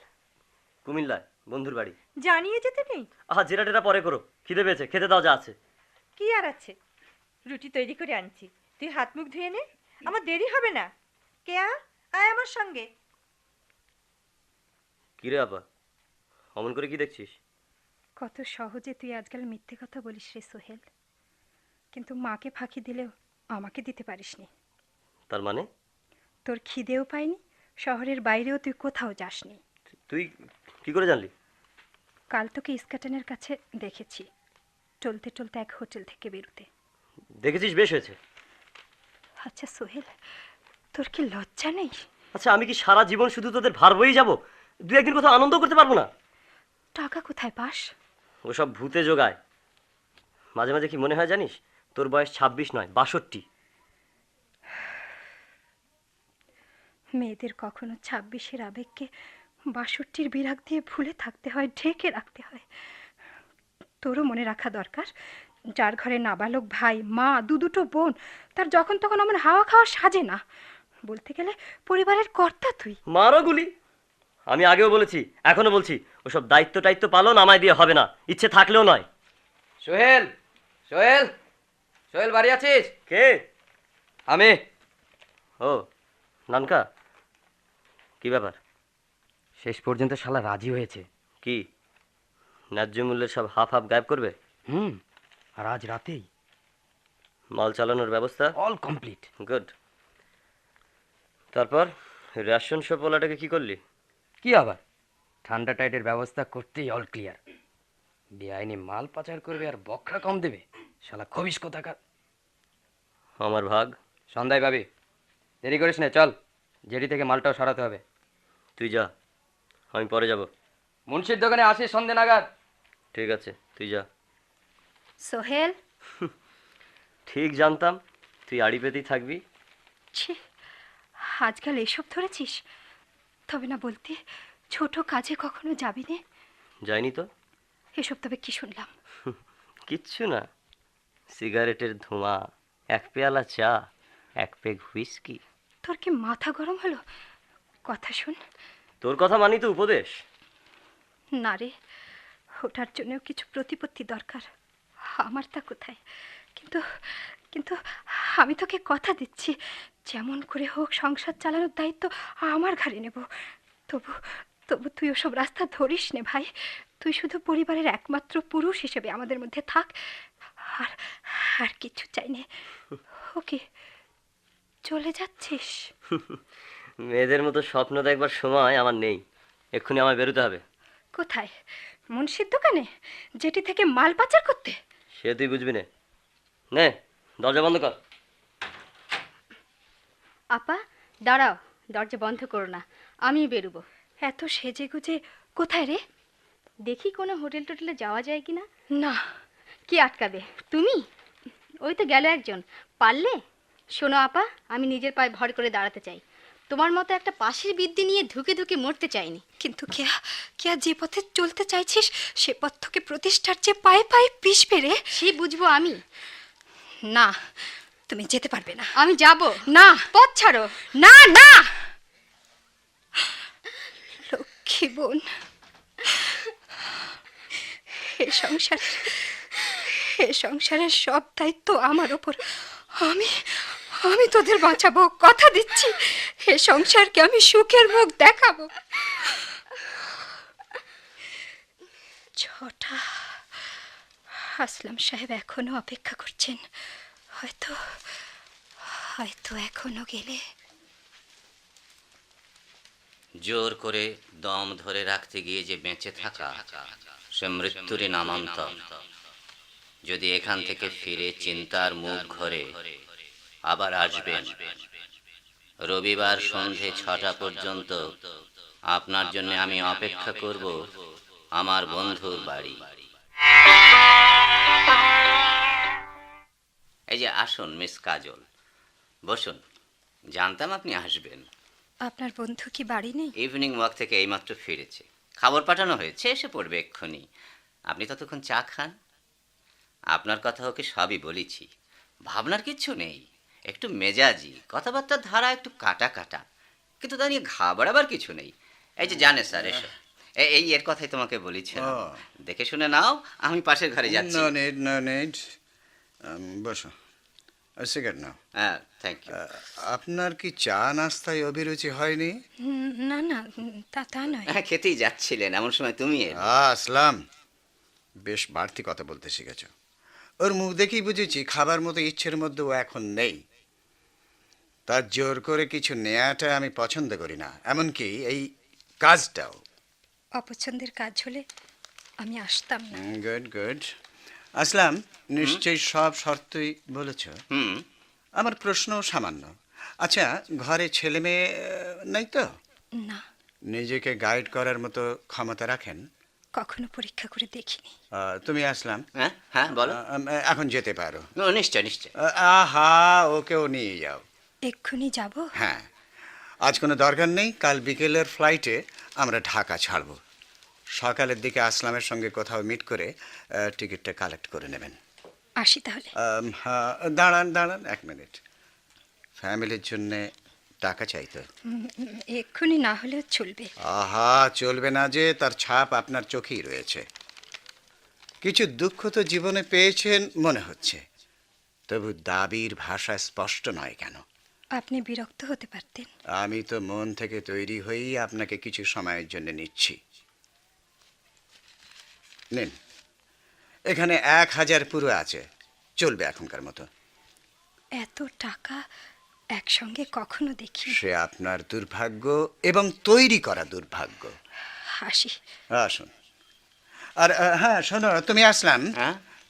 কুমিল্লায়, বন্ধুর বাড়ি। জানিয়ে যেতে নেই? জেরা টেরা পরে করো, খিদে পেয়েছে, খেতে দাও যা আছে। কি আর আছে, রুটি তৈরি করে আনছি, তুই হাত মুখ ধুয়ে নে, আমার দেরি হবে না। কেয়া, আয় আমার সঙ্গে। কিরে আপা, অমন করে কি দেখছিস? কত সহজে তুই আজকাল মিথ্যে কথা বলিস রে সোহেল, কিন্তু মাকে ফাঁকি দিলেও আমাকে দিতে পারিসনি। তার মানে? তোর খিদেও পাইনি, শহরের বাইরেও তুই কোথাও যাসনি। তুই কি করে জানলি? কাল তোকে ইস্কাটনের কাছে দেখেছি, চলতে চলতে এক হোটেল থেকে বেরোতে। দেখেছিস, বেশ হয়েছে। আচ্ছা সোহেল, তোর কি লজ্জা নেই? আচ্ছা, আমি কি সারা জীবন শুধু তোদের ভার বয়েই যাবো? দু একদিন কোথাও আনন্দ করতে পারবো না? টাকা কোথায় পাস? ওসব ভূতে জোগায়। মাঝে মাঝে কি মনে হয় জানিস, তোর বয়স 26 নয়, 62। মেয়েদের কখনো 26-এর আবেগকে 62-র বিরাগ দিয়ে ভুলে থাকতে হয়, ঢেকে রাখতে হয়। তোরও মনে রাখা দরকার, যার ঘরে নাবালক ভাই, মা, দুটো বোন, তার যখন তখন আমার হাওয়া খাওয়া সাজে না। বলতে গেলে পরিবারের কর্তা তুই। মারো গুলি। আমি আগেও বলেছি, এখনো বলছি, ওসব দায়িত্ব টাইত্ব পালন আমায় দিয়ে হবে না, ইচ্ছে থাকলেও নয়। সোহেল, সোহেল, সোহেল বাড়ি আছিস? কে? আমি। ও নানকা, কি ব্যাপার? শেষ পর্যন্ত শালা রাজি হয়েছে। কি ন্যায্য মূল্যের সব হাফ হাফ গায়েব করবে? আর আজ রাতেই মাল চালানোর ব্যবস্থা অল কমপ্লিট। গুড। তারপর রেশন শপ ওলাটাকে কি করলি? কি আবার, ঠান্ডা টাইটের ব্যবস্থা করতেই অল ক্লিয়ার। বেআইনি মাল পাচার করবে আর বকরা কম দেবে, শালা খবিস কোথাকার। আমার ভাগ সন্ধ্যায় পাবি, দেরি করিস না, চল, জেডি থেকে মালটাও সরাতে হবে। তুই যা, আমি পরে যাব। মুন্সির দোকানে আসিস সন্ধে নাগাদ। ঠিক আছে, তুই যা। সোহেল, ঠিক জানতাম তুই আড়ি পেতেই থাকবি। ছি, আজকাল এসব ধরেছিস? তবে না বলতে, ছোট কাজে কখনো যাবি নে? যাইনি তো। এসব তবে কি শুনলাম? কিচ্ছু না, সিগারেটের ধোঁয়া, এক পেয়ালা চা, এক পেগ হুইস্কি। তোর কি মাথা গরম হলো? কথা শুন। তোর কথা মানি তো উপদেশ। না রে, ওটার জন্যও কিছু প্রতিপত্তি দরকার, আমার তা কোথায়? কিন্তু কিন্তু আমি তোকে কথা দিচ্ছি, যেমন করে হোক সংসার চালানোর দায়িত্ব আমার ঘাড়ে নেব। তবু তবু তুই ওসব রাস্তা ধরিস নে ভাই। তুই শুধু পরিবারের একমাত্র পুরুষ হিসেবে আমাদের মধ্যে থাক, আর আর কিছু চাই নে। ওকে, চলে যাচ্ছিস? মেয়েদের মতো স্বপ্ন দেখবার সময় আমার নেই, এক্ষুনি আমায় বেরোতে হবে। কোথায়? মুন্সির দোকানে, যেটি থেকে মাল পাচার করতে? সে তুই বুঝবি না। নে, দরজা বন্ধ কর। আপা দাঁড়াও, দরজা বন্ধ করো না, আমি বেরোবো। এত সেজে গুজে কোথায় রে? দেখি কোনো হোটেল টোটেলে যাওয়া যায় কি না। না। কি আটকাবে? তুমি? ওই তো গেল একজন, পারলে? শোনো আপা, আমি নিজের পায়ে ভর করে দাঁড়াতে চাই, তোমার মতো একটা পাশের বিদ্যে নিয়ে ধুকে ধুকে মরতে চাইনি। কিন্তু কেয়া যে পথে চলতে চাইছিস, সে পথ তোকে প্রতিষ্ঠার চেয়ে পায়ে পায়ে পিষবে রে। সে বুঝবো আমি। না, তুমি যেতে পারবে না। আমি যাব না। পথ ছাড়ো। না না, লক্ষ্মী বোন, এ সংসারের সব দায়িত্ব আমার ওপর। আমি তোদের বাঁচাবো, কথা দিচ্ছি। এ সংসারকে আমি সুখের মুখ দেখাবো। ছটা, আসলাম সাহেব এখনো অপেক্ষা করছেন, হয়তো এখনো গেলে। জোর করে দম ধরে রাখতে গিয়ে যে বেঁচে থাকা, সে মৃত্যুরই নামান্তর। যদি এখান থেকে ফিরে চিন্তার মুখ ঘরে আবার আসবেন, রবিবার সন্ধে 6টা পর্যন্ত আপনার জন্য আমি অপেক্ষা করব আমার বন্ধুর বাড়ি। এই যে আসুন মিস কাজল, বসুন, জানতাম আপনি আসবেন। আপনার বন্ধু কি বাড়ি নেই? ইভিনিং ওয়াক থেকে এইমাত্র ফিরেছে, খবর পাঠানো হয়েছে, এসে পড়বে এক্ষুনি। আপনি ততক্ষণ চা খান। আপনার কথা ওকে সবই বলেছি, ভাবনার কিচ্ছু নেই, একটু মেজাজি, কথাবার্তার ধারা একটু কাটা কাটা, কিন্তু তা নিয়ে ঘাবড়াবার কিছু নেই। এই যে জানে স্যার, এসো। এই এর কথাই তোমাকে বলেছিলাম, ও। দেখে শুনে নাও, আমি পাশের ঘরে যাচ্ছি। No need. বসো, সিগারেট নাও। হ্যাঁ, থ্যাংক ইউ। আপনার কি চা নাস্তায় অভিরুচি হয়নি? না না, তা নয়। হ্যাঁ, খেতেই যাচ্ছিলেন, এমন সময় তুমি এলে। আসলাম, বেশ বাড়তি কথা বলতে শিখেছ। ওর মুখ দেখেই বুঝেছি খাবার মতো ইচ্ছের মধ্যে ও এখন নেই। তার জোর করে কিছু নেয়াটা আমি পছন্দ করি না, এমনকি এই কাজটাও। অপছন্দের কাজ হলে আমি আসতাম না। Good good. আসলাম, নিশ্চয়ই সব শর্তই বলেছ। আমার প্রশ্ন সামান্য। আচ্ছা, ঘরে ছেলে মেয়ে নাই তো? না, নিজেকে গাইড করার মতো ক্ষমতা রাখেন? কখনো পরীক্ষা করে দেখিনি। তুমি আসলাম, হ্যাঁ হ্যাঁ, বলো। এখন যেতে পারো। নিশ্চয় নিশ্চয়। আহা, ওকেও নিয়ে যাও। এক্ষুনি যাব? হ্যাঁ, আজ কোনো দরকার নেই, কাল বিকেলের ফ্লাইটে আমরা ঢাকা ছাড়ব। সকালের দিকে আসলামের সঙ্গে কোথাও মিট করে টিকিটটা কালেক্ট করে নেবেন। আসি তাহলে। হ্যাঁ, দাঁড়ান দাঁড়ান 1 মিনিট। ফ্যামিলির জন্যে টাকা চাইতো। এক্ষুনি না হলেও চলবে। আহা, চলবে না যে, তার ছাপ আপনার চোখেই রয়েছে। কিছু দুঃখ তো জীবনে পেয়েছেন মনে হচ্ছে, তবু দাবির ভাষা স্পষ্ট নয় কেন? আপনি বিরক্ত হতে পারতেন। আমি তো মন থেকে তৈরি হয়েই আপনাকে কিছু সময়ের জন্য নিচ্ছি। নিন, এখানে 1000 পুরো আছে, চলবে এখনকার মতো। এত টাকা একসঙ্গে কখনো দেখি। সে আপনার দুর্ভাগ্য এবং তৈরি করা দুর্ভাগ্য। হাসি। আসুন। আর হ্যাঁ শোনো, তুমি আসলাম,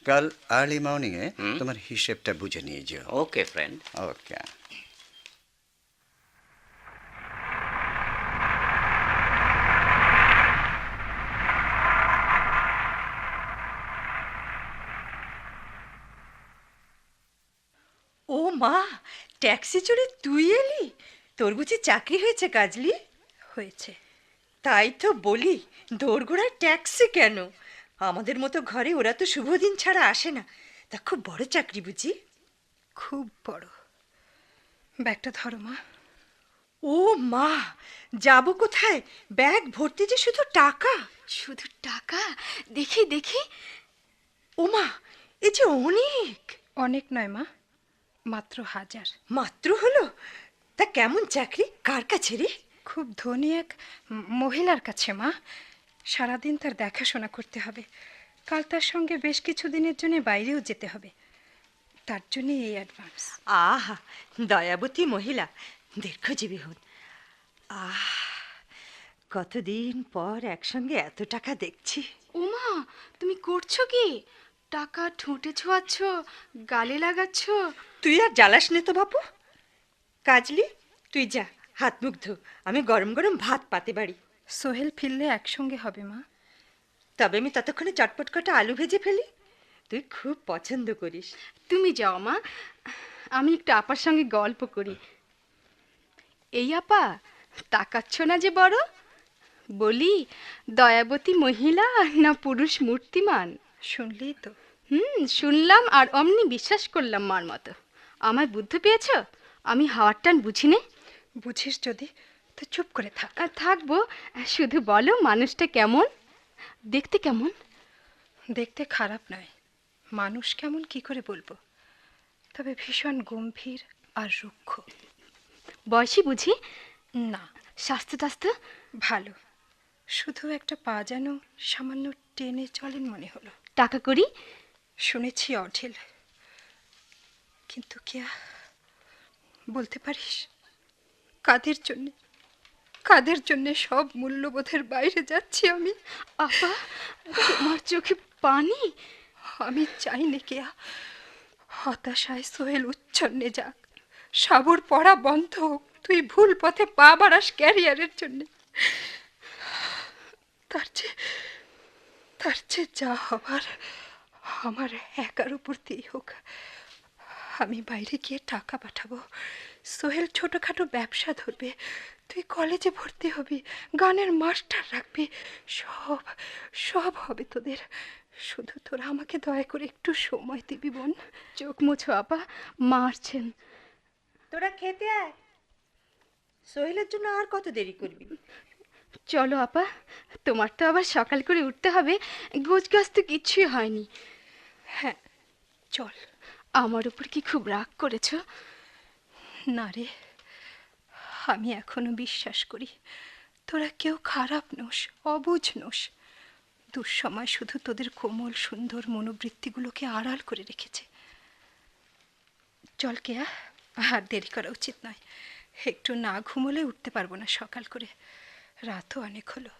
কাল আর্লি মর্নিংয়ে তোমার হিসেবটা বুঝে নিয়ে যেও। ওকে ফ্রেন্ড। ওকে। ও মা, ট্যাক্সি চড়ে তুই এলি? তোর বুঝি চাকরি হয়েছে কাজলি? হয়েছে। তাই তো বলি, দোরগোড়ায় ট্যাক্সি কেন? আমাদের মতো ঘরে ওরা তো শুভ দিন ছাড়া আসে না। তা খুব বড় চাকরি বুঝি? খুব বড়। ব্যাগটা ধরো মা। ও মা, যাব কোথায়? ব্যাগ ভর্তি যে শুধু টাকা। শুধু টাকা? দেখি দেখি। ও মা, এ যে অনেক। অনেক নয় মা, মাত্র 1000। মাত্র হলো? তা কেমন চাকরি, কার কাছে রে? খুব ধনী এক মহিলার কাছে মা। সারাদিন তার দেখাশোনা করতে হবে, কাল তার সঙ্গে বেশ কিছু দিনের জন্য বাইরেও যেতে হবে, তার জন্য এই অ্যাডভান্স। আহা, দয়াবতী মহিলা, দীর্ঘজীবী হন। আহ, কতদিন পর একসঙ্গে এত টাকা দেখছি। ওমা, তুমি করছো কি? টাকা ঠোঁটে ছোঁয়াচ্ছ, গালে লাগাচ্ছ। তুই আর জ্বালাস নে তো বাপু। কাজলি, তুই যা, হাত মুখ ধো, আমি গরম গরম ভাত পাতে বাড়ি। সোহেল ফিরলে একসঙ্গে হবে মা। তবে আমি ততক্ষণে চটপট কটা আলু ভেজে ফেলি, তুই খুব পছন্দ করিস। তুমি যাও মা, আমি একটু আপার সঙ্গে গল্প করি। এই আপা, তাকাচ্ছ না যে বড়? বলি, দয়াবতী মহিলা না পুরুষ মূর্তিমান? শুনলেই তো। শুনলাম আর অমনি বিশ্বাস করলাম মার মতো। আমায় বুদ্ধি পেয়েছ? আমি হাওয়ার টান বুঝি নে। বুঝিস যদি তো চুপ করে থাক। থাকবো, শুধু বলো মানুষটা কেমন, দেখতে কেমন? দেখতে খারাপ নয়, মানুষ কেমন কি করে বলবো, তবে ভীষণ গম্ভীর আর রুক্ষ। বয়সী বুঝি? না। স্বাস্থ্য টাস্থ্য ভালো, শুধু একটা পা যেন সামান্য টেনে চলেন মনে হলো। টাকা করি শুনেছি অঢেল, কিন্তু কে বলতে পারিস কাদের জন্যে, কাদের জন্যে সব মূল্যবোধের বাইরে যাচ্ছি আমি। আপা, তোমার চোখে পানি। আমি চাই না কেয়া হতাশায় সোহেল উচ্ছন্নে যাক, সাবর পড়া বন্ধ হোক, তুই ভুল পথে পা বাড়াস ক্যারিয়ারের জন্যে। তার চেয়ে যা হবার আমার একার উপরতেই হোক। আমি বাইরে গিয়ে টাকা পাঠাবো, সোহেল ছোটখাটো ব্যবসা ধরবে, তুই কলেজে ভর্তি হবি, গানের মাস্টার রাখবি, সব সব হবে তোদের। শুধু তোরা আমাকে দয়া করে একটু সময় দিবি বোন। চোখ মুছো আপা, মারছেন। তোরা খেতে আয়, সোহেলের জন্য আর কত দেরি করবি? চলো আপা, তোমার তো আবার সকাল করে উঠতে হবে, গোছগাছ তো কিছুই হয়নি। হ্যাঁ চল। আমার উপর কি খুব রাগ করেছ? না রে, আমি এখনো বিশ্বাস করি তোরা কেউ খারাপ নোস, অবুঝ নোস। দুঃসময় শুধু তোদের কোমল সুন্দর মনোবৃত্তিগুলোকে আড়াল করে রেখেছে। চল কেয়া, আর দেরি করা উচিত নয়। একটু না ঘুমোলে উঠতে পারবো না সকাল করে, রাতও অনেক হলো।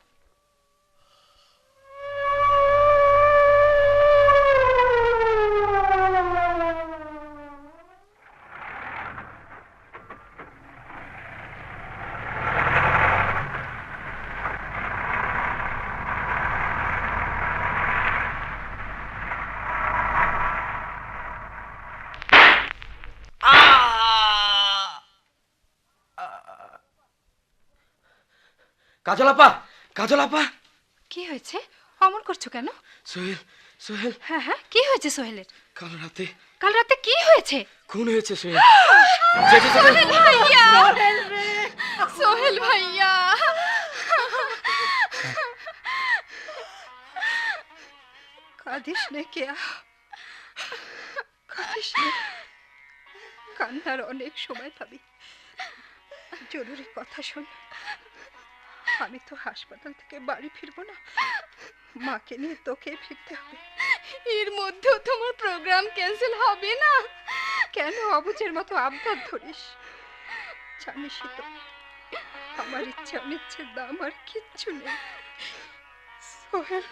কাজল আপা, কাজল আপা! কি হয়েছে? অমন করছো কেন? সোহেল, সোহেল! হ্যাঁ হ্যাঁ, কি হয়েছে সোহেলের? কাল রাতে কি হয়েছে? খুন হয়েছে সোহেল। সোহেল ভাইয়া, সোহেল ভাইয়া! কাঁদিস নে কেয়া, কাঁদিস নে। কান্নার অনেক সময় পাবি। জরুরি কথা শোন, আমি তো হাসপাতাল থেকে বাড়ি ফিরবো না, মাকে নিয়ে তোকে ফিরতে হবে। এর মধ্যেও তোমার প্রোগ্রাম ক্যান্সেল হবে না? কেন অবুঝের মতো আবদার ধরিস? জানিসই তো আমার ইচ্ছে অনিচ্ছের দাম আর কিচ্ছু নেই। সোহেল,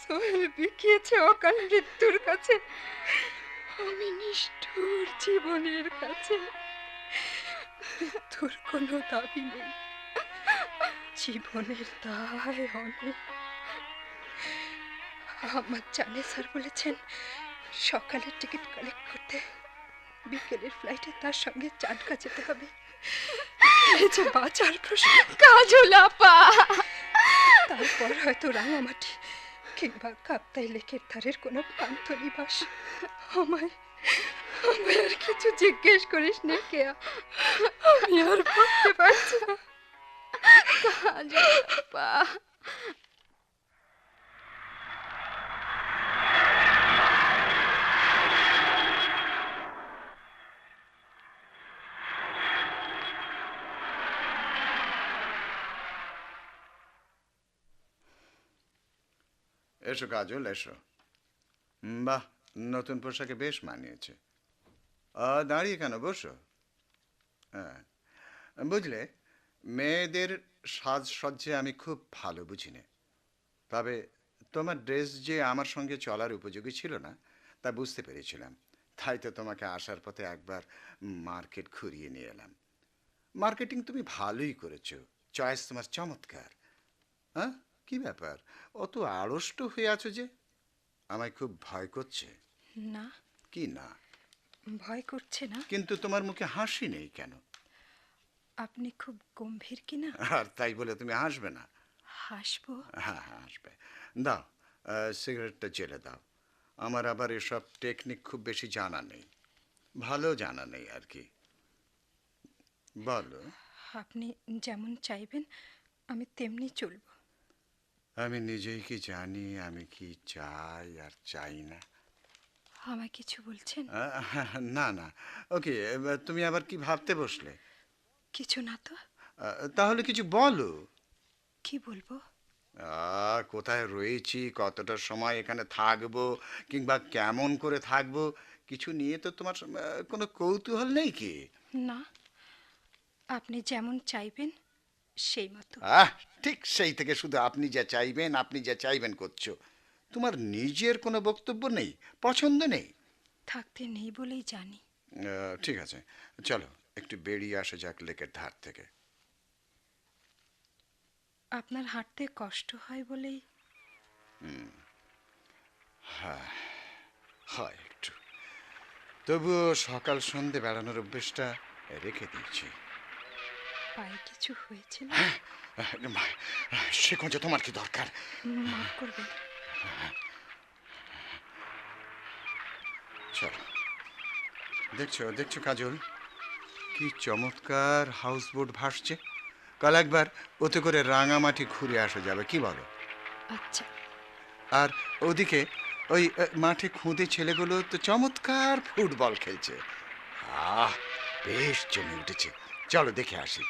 সোহেল বিকিয়েছে অকাল মৃত্যুর কাছে, আমি নিষ্ঠুর জীবনের কাছে। মৃত্যুর কোনো দাবি নেই, জীবনের দায় অনেক। আমার জানে স্যার বলেছেন সকালের টিকিট কালেক্ট করতে, বিকেলের ফ্লাইটে তার সঙ্গে চাটকা যেতে হবে। এই যে বাঁচার প্রশ্ন। কাজল আপা! তারপর হয়তো রাঙামাটি কিংবা কাপ্তাই লেকের ধারের কোনো প্রান্ত নিবাস। আমায় আমায় আর কিছু জিজ্ঞেস করিস নে কেয়া, আমি আর ভাবতে পারছি না। কাজল আপা! এসো কাজল, এসো। বাহ, নতুন পোশাকে বেশ মানিয়েছে। দাঁড়িয়ে কেন, বসো। হ্যাঁ, বুঝলে, মেয়েদের সাজসজ্জা আমি খুব ভালো বুঝি না, তবে তোমার ড্রেস যে আমার সঙ্গে চলার উপযোগী ছিল না তা বুঝতে পেরেছিলাম। তাই তো তোমাকে আসার পথে একবার মার্কেট ঘুরিয়ে নিয়ে এলাম। মার্কেটিং তুমি ভালোই করেছো, চয়েস তোমার চমৎকার। হ্যাঁ, কি ব্যাপার, অত আড়ষ্ট হয়ে আছো যে? আমায় খুব ভয় করছে। না। কি না? ভয় করছে না, কিন্তু তোমার মুখে হাসি নেই কেন? আপনি খুব গম্ভীর কিনা। আর তাই বলে তুমি হাসবে না? হাসবো। হ্যাঁ, হাসবে। দাও, সিগারেটটা জেলে দাও। আমার আবার এসব টেকনিক খুব বেশি জানা নেই, ভালো জানা নেই আর কি। বলো। আপনি যেমন চাইবেন আমি তেমনি চলব। আমি নিজেই কি জানি আমি কি চাই আর চাই না। আমায় কিছু বলছেন? না না, ওকে, তুমি আবার কি ভাবতে বসলে? কিছু না তো। তাহলে কিছু বলো। কি বলবো? কোথায় রয়েছি, কতটা সময় এখানে থাকবো, কিংবা কেমন করে থাকবো, কিছু নিয়ে তো তোমার কোনো কৌতূহল নেই কি? না, আপনি যেমন চাইবেন সেই মতো। ঠিক সেই থেকে শুধু আপনি যা চাইবেন, আপনি যা চাইবেন করছো। তোমার নিজের কোনো বক্তব্য নেই, পছন্দ নেই? থাকতে নেই বলেই জানি। ঠিক আছে, চলো একটু বেরিয়ে আসা যাক লেকের ধার থেকে। আপনার হাঁটতে কষ্ট হয় বলেই। হ্যাঁ, হয় একটু, তবুও সকাল সন্ধে বেড়ানোর অভ্যেসটা রেখে দিয়েছি। পায়ে কিছু হয়েছে না? সে কোন তোমার কি দরকার? মাফ করবেন। চলো, দেখছো দেখছো কাজল, কি চমৎকার হাউসবোট ভাসছে। কাল একবার ওতে করে রাঙামাটি ঘুরে আসা যাবে, কি বলো? আচ্ছা। আর ওদিকে ওই মাঠে খুদে ছেলেগুলো তো চমৎকার ফুটবল খেলছে। বেশ জমে উঠেছে, চলো দেখে আসি।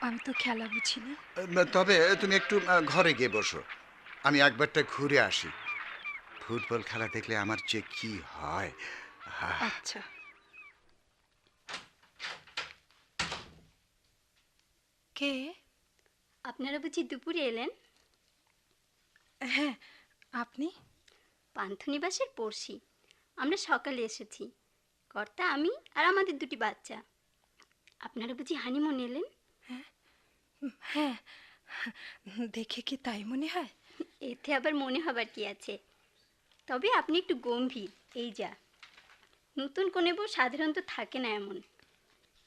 আমি তো খেলা বুঝি না। তবে তুমি একটু ঘরে গিয়ে বসো, আমি একবারটা ঘুরে আসি। ফুটবল খেলা দেখলে আমার যে কি হয়। আচ্ছা। কে? আপনারা বুঝি দুপুরে এলেন? হ্যাঁ, আপনি? পান্থনিবাসের পড়শি। আমরা সকালে এসেছি, কর্তা, আমি আর আমাদের দুটি বাচ্চা। আপনারা বুঝি হানিমুন এলেন? হ্যাঁ, দেখে কি তাই মনে হয়? এতে আবার মনে হবার কি আছে? তবে আপনি একটু গম্ভীর, এই যা। নতুন কোনে বউ সাধারণত থাকে না এমন,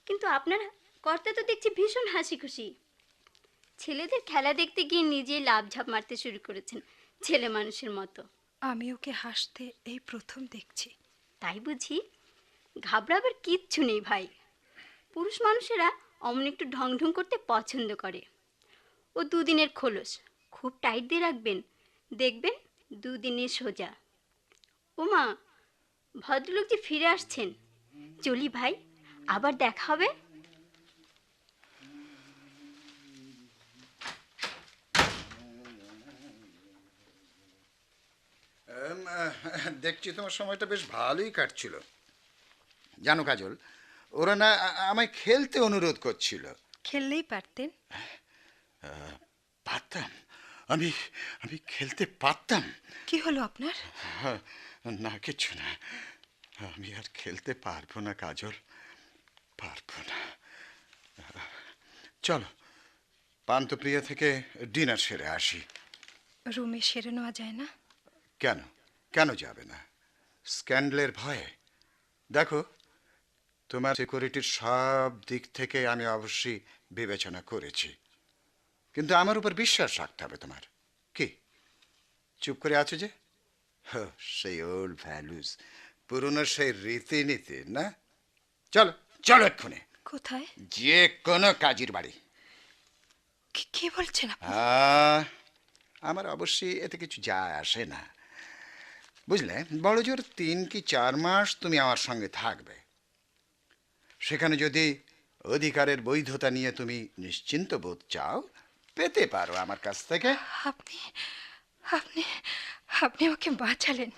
কিন্তু আপনার কর্তা তো দেখছি ভীষণ হাসি খুশি। ছেলেদের খেলা দেখতে গিয়ে নিজেই লাভ ঝাপ মারতে শুরু করেছেন, ছেলে মানুষের মতো। আমি ওকে হাসতে এই প্রথম দেখছি। তাই বুঝি? ঘাবড়াবার কিচ্ছু নেই ভাই। পুরুষ মানুষেরা অমন একটু ঢং ঢং করতে পছন্দ করে। ও দুদিনের খোলস, খুব টাইট দিয়ে রাখবেন, দেখবেন দুদিনে সোজা। ওমা, ভদ্রলোক যে ফিরে আসছেন। চলি ভাই, আবার দেখা হবে। দেখছি তোমার সময়টা বেশ ভালোই কাটছিল। জানো কাজল, ওরা না আমায় খেলতে অনুরোধ করছিল। খেললেই পারতেন। পারতাম? আমি আমি খেলতে পারতাম। কি হলো আপনার? না, কিছু না। আমি আর খেলতে পারবো না কাজল, পারবো না। চলো, পান্থপ্রিয়া থেকে ডিনার সেরে আসি। রুমে সেরে নেওয়া যায় না? কেন কেন যাবে না? স্ক্যান্ডেলের ভয়ে? দেখো, তোমার সিকিউরিটির সব দিক থেকে আমি অবশ্যই বিবেচনা করেছি, কিন্তু আমার উপর বিশ্বাস রাখতে হবে তোমার। কি চুপ করে আছো যে? সেই ওল্ড ভ্যালুস, পুরনো সেই রীতিনীতি না? চলো চলো এক্ষুনি। কোথায়? যে কোনো কাজের বাড়ি। কি বলছেন আপনি? আমার অবশ্যই এতে কিছু যায় আসে না, বুঝলে। বড় জোর 3 কি 4 মাস তুমি আমার সঙ্গে থাকবে। সেখানে যদি অধিকারের বৈধতা নিয়ে তুমি নিশ্চিন্ত বোধ চাও, পেতে পারো আমার কাছ থেকে। আপনি আপনি আপনি আমাকে বাঁচালেন।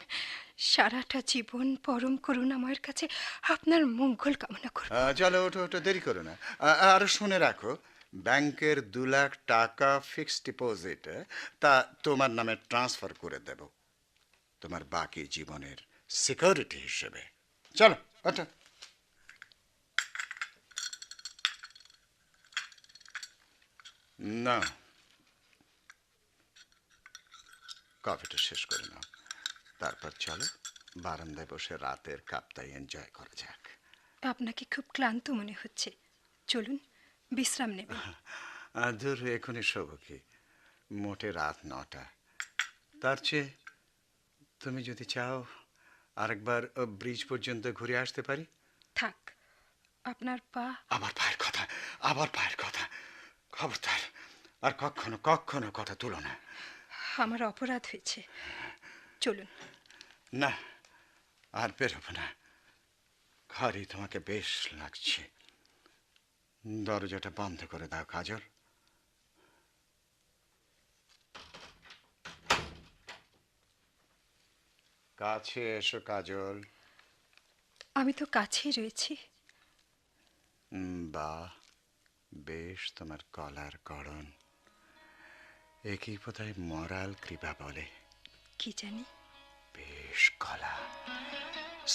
সারাটা জীবন পরম করুণাময়ের কাছে আপনার মঙ্গল কামনা করব। চলো ওঠো ওঠো, দেরি করো না। আর শুনে রাখো, ব্যাংকের 2 লাখ টাকা ফিক্সড ডিপোজিট তা তোমার নামে ট্রান্সফার করে দেব, তোমার বাকি জীবনের সিকিউরিটি হিসেবে। চলো ওঠো। না, কফিটা শেষ করে নাও, তারপর চলো বারান্দায় বসে রাতের কাপটাই এনজয় করা যাক। আপনাকে খুব ক্লান্ত মনে হচ্ছে, চলুন বিশ্রাম নেবেন। দূর, এখনই শোব কি? মোটে রাত 9টা। তার চেয়ে তুমি যদি চাও আরেকবার ব্রিজ পর্যন্ত ঘুরে আসতে পারি। থাক, আপনার পা। আবার পায়ের কথা, আবার পায়ের কথা, খবরদার আর কখনো কখনো কথা তুলো না। আমার অপরাধ হয়েছে, চলুন। না, আর বেরোবো না, ঘরেই তোমাকে বেশ লাগছে। দরজাটা বন্ধ করে দাও কাজল। কাছে এসো কাজল। আমি তো কাছেই রয়েছি। বাহ, বেশ তোমার কলার গড়ন। একই বোধহয় মরাল কৃপা বলে। কি জানি। বেশ গলা,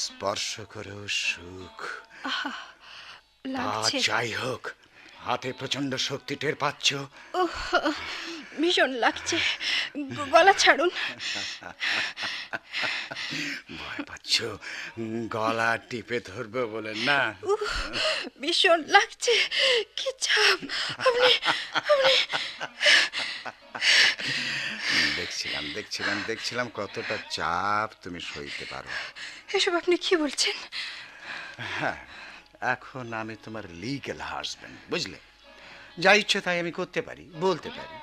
স্পর্শ করেও সুখ। লাগছে। যাই হোক, হাতে প্রচন্ড শক্তি টের পাচ্ছ? ভীষণ লাগছে, গলা ছাড়ুন। ভয় পাচ্ছ গলা টিপে ধরবো বলে না? ভীষণ লাগছে, কি চাপ! আপনি আপনি দেখছিলাম দেখছিলাম দেখছিলাম কতটা চাপ তুমি সইতে পারো। এসব আপনি কি বলছেন? হ্যাঁ, এখন আমি তোমার লিগ্যাল হাজবেন্ড, বুঝলে? যা ইচ্ছে তাই আমি করতে পারি, বলতে পারি।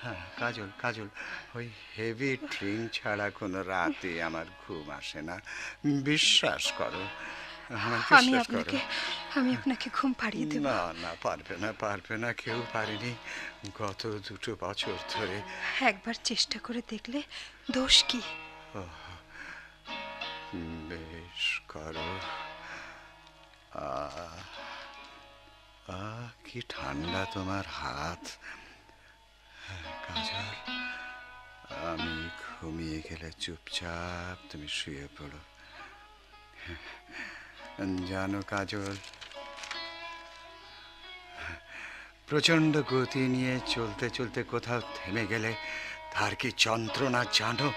হ্যাঁ কাজল, কাজল, ওই হেভি ড্রিঙ্ক ছাড়া কোনো রাতে আমার ঘুম আসে না, বিশ্বাস করো, আমার বিশ্বাস করো। আমি আপনাকে ঘুম পাড়িয়ে দেব। না না, পারবে না, পারবে না, কেউ পারেনি গত 2 বছর ধরে। একবার চেষ্টা করে দেখলে দোষ কি? বেশ করো। কি ঠান্ডা তোমার হাত। কাজল, আমি ঘুমিয়ে গেলে চুপচাপ তুমি শুয়ে পড়ো। জানো কাজল, প্রচন্ড গতি নিয়ে চলতে চলতে কোথাও থেমে গেলে তার কি যন্ত্রণা জানো?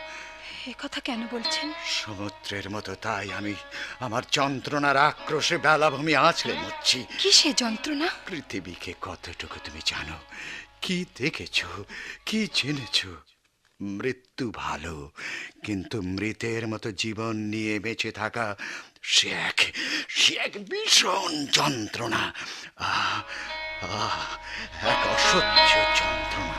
এ কথা কেন বলছেন? সমুদ্রের মতো তাই আমি আমার যন্ত্রণার আক্রোশে বেলাভূমি আছড়ে মরছি। কি সে যন্ত্রণা? পৃথিবীকে কতটুকু তুমি জানো? কি দেখেছো, কি জেনেছো? মৃত্যু ভালো, কিন্তু মৃতের মতো জীবন নিয়ে বেঁচে থাকা সে এক ভীষণ যন্ত্রণা, এক অসহ্য যন্ত্রণা।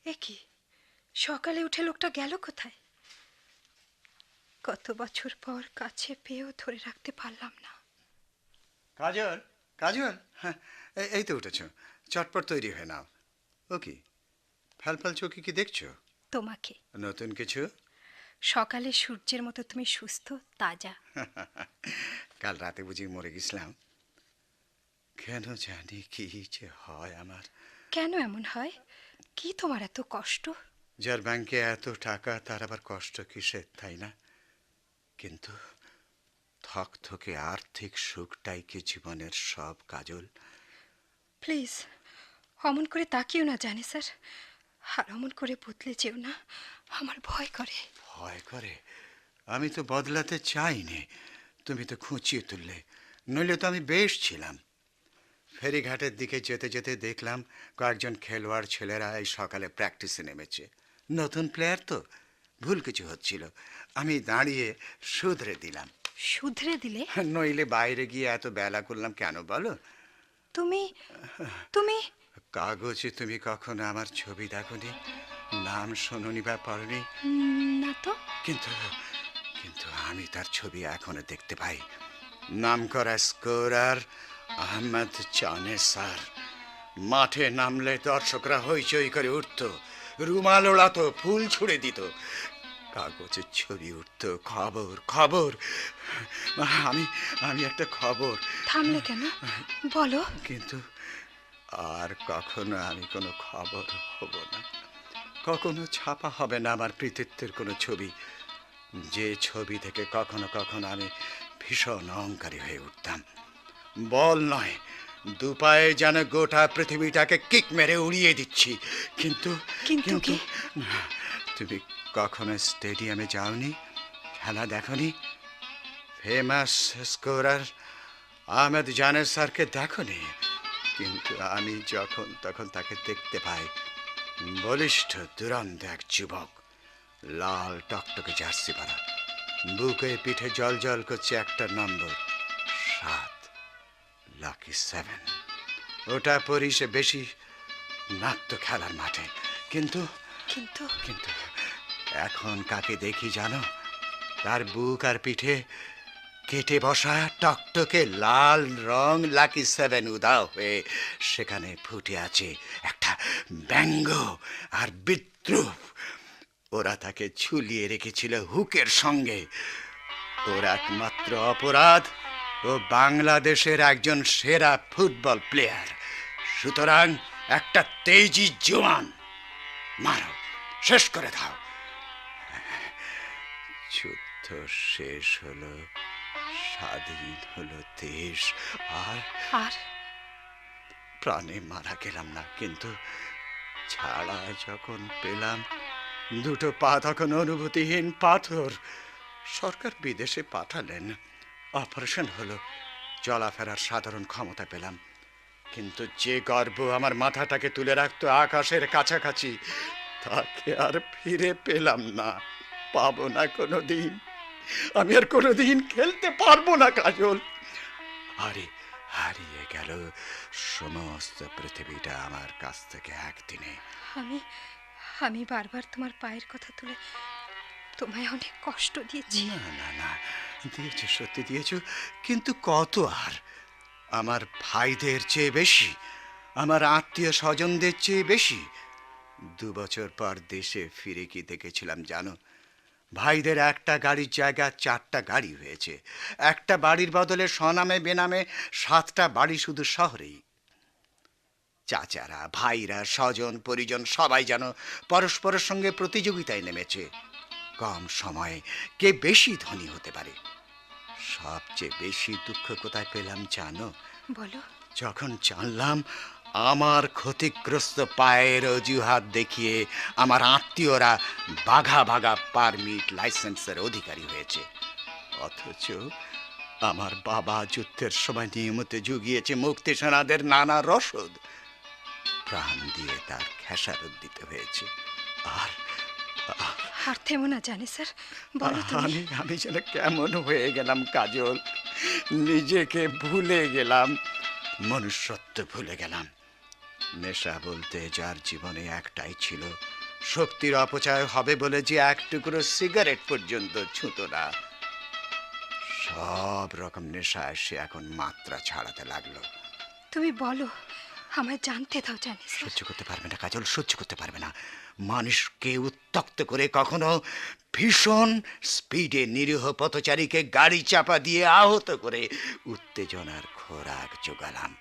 এ কি, সকালে উঠে লোকটা গেল কোথায়? কত বছর পর কাছে পেয়েও ধরে রাখতে পারলাম না। কাজল, কাজল, হ্যাঁ এই তো উঠেছ, চটপট তৈরি হয়ে নাও। ও কি ফ্যালফাল চোখে কি দেখছো? তোমাকে। নতুন কিছু? সকালে সূর্যের মতো তুমি সুস্থ তাজা। কাল রাতে বুঝি মরে গেছিলাম? কেন জানি কি যে হয় আমার। কেন এমন হয়? কি তোমার এত কষ্ট? যার ব্যাংকে এত টাকা তার আবার কষ্ট কিসের, তাই না? কিন্তু থকথকে আর্থিক সুখটাই কি জীবনের সব? কাজল প্লিজ অমন করে তাকিও না, জানে স্যার, আর অমন করে বদলে যেও না, আমার ভয় করে। ভয় করে? আমি তো বদলাতে চাইনি, তুমি তো খুঁচিয়ে তুললে, নইলে তো আমি বেশ ছিলাম। ফেরিঘাটের দিকে যেতে যেতে দেখলাম কয়েকজন খেলোয়াড় ছেলেরা এই সকালে প্র্যাকটিসে নেমেছে। নতুন প্লেয়ার তো, ভুল কিছু হচ্ছিল, আমি দাঁড়িয়ে শুধরে দিলাম। শুধরে দিলে? নইলে বাইরে গিয়ে এত বেলা করলাম কেন বলো? তুমি তুমি কাগজে তুমি কখনো আমার ছবি দেখোনি, নাম শোনোনি বা পড়নি? না তো। কিন্তু কিন্তু আমি তার ছবি এখনো দেখতে পাই। নামকরা স্কোরার আহমেদ জানেসার। মাঠে নামলে দর্শকরা হইচই করে উঠত, রুমাল ওড়াতো, ফুল ছুঁড়ে দিত, কাগজের ছবি উঠত, খবর খবর। আমি একটা খবর। থামলে কেন বলো? কিন্তু আর কখনো আমি কোনো খবর হব না, কখনো ছাপা হবে না আমার কৃতিত্বের কোনো ছবি, যে ছবি থেকে কখনো কখনো আমি ভীষণ অহংকারী হয়ে উঠতাম। বল নয়, দুপায়ে যেন গোটা পৃথিবীটাকে কিক মেরে উড়িয়ে দিচ্ছি। কিন্তু কিন্তু কি? তুমি কখনো স্টেডিয়ামে যাওনি, খেলা দেখনি? ফেমাস স্কোরার আহমেদ জানেসারকে দেখনি? কিন্তু আমি যখন তখন তাকে দেখতে পাই, বলিষ্ঠ দুরন্ত এক যুবক, লাল টকটকে জার্সি পরা, বুকে পিঠে জল জল করছে একটা নম্বর 7, লাকি 7। ওটা পরি সে বেশি নাট্য খেলার মাঠে। কিন্তু কিন্তু কিন্তু এখন কাকে দেখি জানো? তার বুক আর পিঠে কেটে বসা টকটকে লাল রং লাকি 7 উদাও হয়ে সেখানে ফুটে আছে একটা ব্যঙ্গ আর বিদ্রুপ। ওরা তাকে ঝুলিয়ে রেখেছিল হুকের সঙ্গে। ওর একমাত্র অপরাধ, ও বাংলাদেশের একজন সেরা ফুটবল প্লেয়ার। সুতরাং একটা তেজি জওয়ান। মারো, শেষ করে দাও। যুদ্ধ শেষ হলো, স্বাধীন হলো দেশ, আর আর প্রাণে মারা গেলাম না, কিন্তু ছাড়া যখন পেলাম, দুটো পা তখন অনুভূতিহীন পাথর। সরকার বিদেশে পাঠালেন, অপারেশন হলো, চলাফেরার সাধারণ ক্ষমতা পেলাম, কিন্তু যে গর্ব আমার মাথাটাকে তুলে রাখতো আকাশের কাছাকাছি, তাকে আর ফিরে পেলাম না, পাবো না কোনোদিন। আমি আর কোনোদিন খেলতে পারবো না কাজল। হারিয়ে গেল সমস্ত পৃথিবীটা আমার কাছ থেকে একদিনে। আমি আমি বারবার তোমার পায়ের কথা তুলে তোমায় অনেক কষ্ট দিয়েছি। না না না, দিয়েছো, সত্যি দিয়েছো, কিন্তু কত আর? আমার ভাইদের চেয়ে বেশি, আমার আত্মীয় স্বজনদের চেয়ে বেশি। 2 বছর পর দেশে ফিরে কি দেখেছিলাম জানো? ভাইদের একটা গাড়ির জায়গা 4টা গাড়ি হয়েছে। একটা বাড়ির বদলে স্বনামে বেনামে 7টা বাড়ি শুধু শহরেই। চাচারা, ভাইরা, স্বজন পরিজন সবাই যেন পরস্পরের সঙ্গে প্রতিযোগিতায় নেমেছে, কম সময়ে কে বেশি ধনী হতে পারে। সবচেয়ে বেশি দুঃখ কোথায় পেলাম জানো? বলো। যখন জানলাম আমার ক্ষতিগ্রস্ত পায়ের অজুহাত দেখিয়ে আমার আত্মীয়রা বাঘা বাঘা পারমিট লাইসেন্সের অধিকারী হয়েছে, অথচ আমার বাবা যুদ্ধের সময় নিয়মিত জুগিয়েছে মুক্তি সেনাদের নানা রসদ, প্রাণ দিয়ে তার খেসারত দিতে হয়েছে। আর আর থেমো না জানি স্যার, বলো তুমি। আমি যেন কেমন হয়ে গেলাম কাজল, নিজেকে ভুলে গেলাম, মনুষ্যত্ব ভুলে গেলাম। নেশা বলতে যার জীবনে একটাই ছিল, শক্তির অপচয় হবে বলে যে এক টুকরো সিগারেট পর্যন্ত ছুঁতো না, সব রকম নেশায় সে এখন মাত্রা ছাড়াতে লাগলো। তুমি বলো, আমায় জানতে দাও জানি। সহ্য করতে পারবে না কাজল, সহ্য করতে পারবে না। মানুষকে উত্তক্ত করে কখনো ভীষণ স্পিডে নিরীহ পথচারীকে গাড়ি চাপা দিয়ে আহত করে উত্তেজনার খোরাক জোগালাম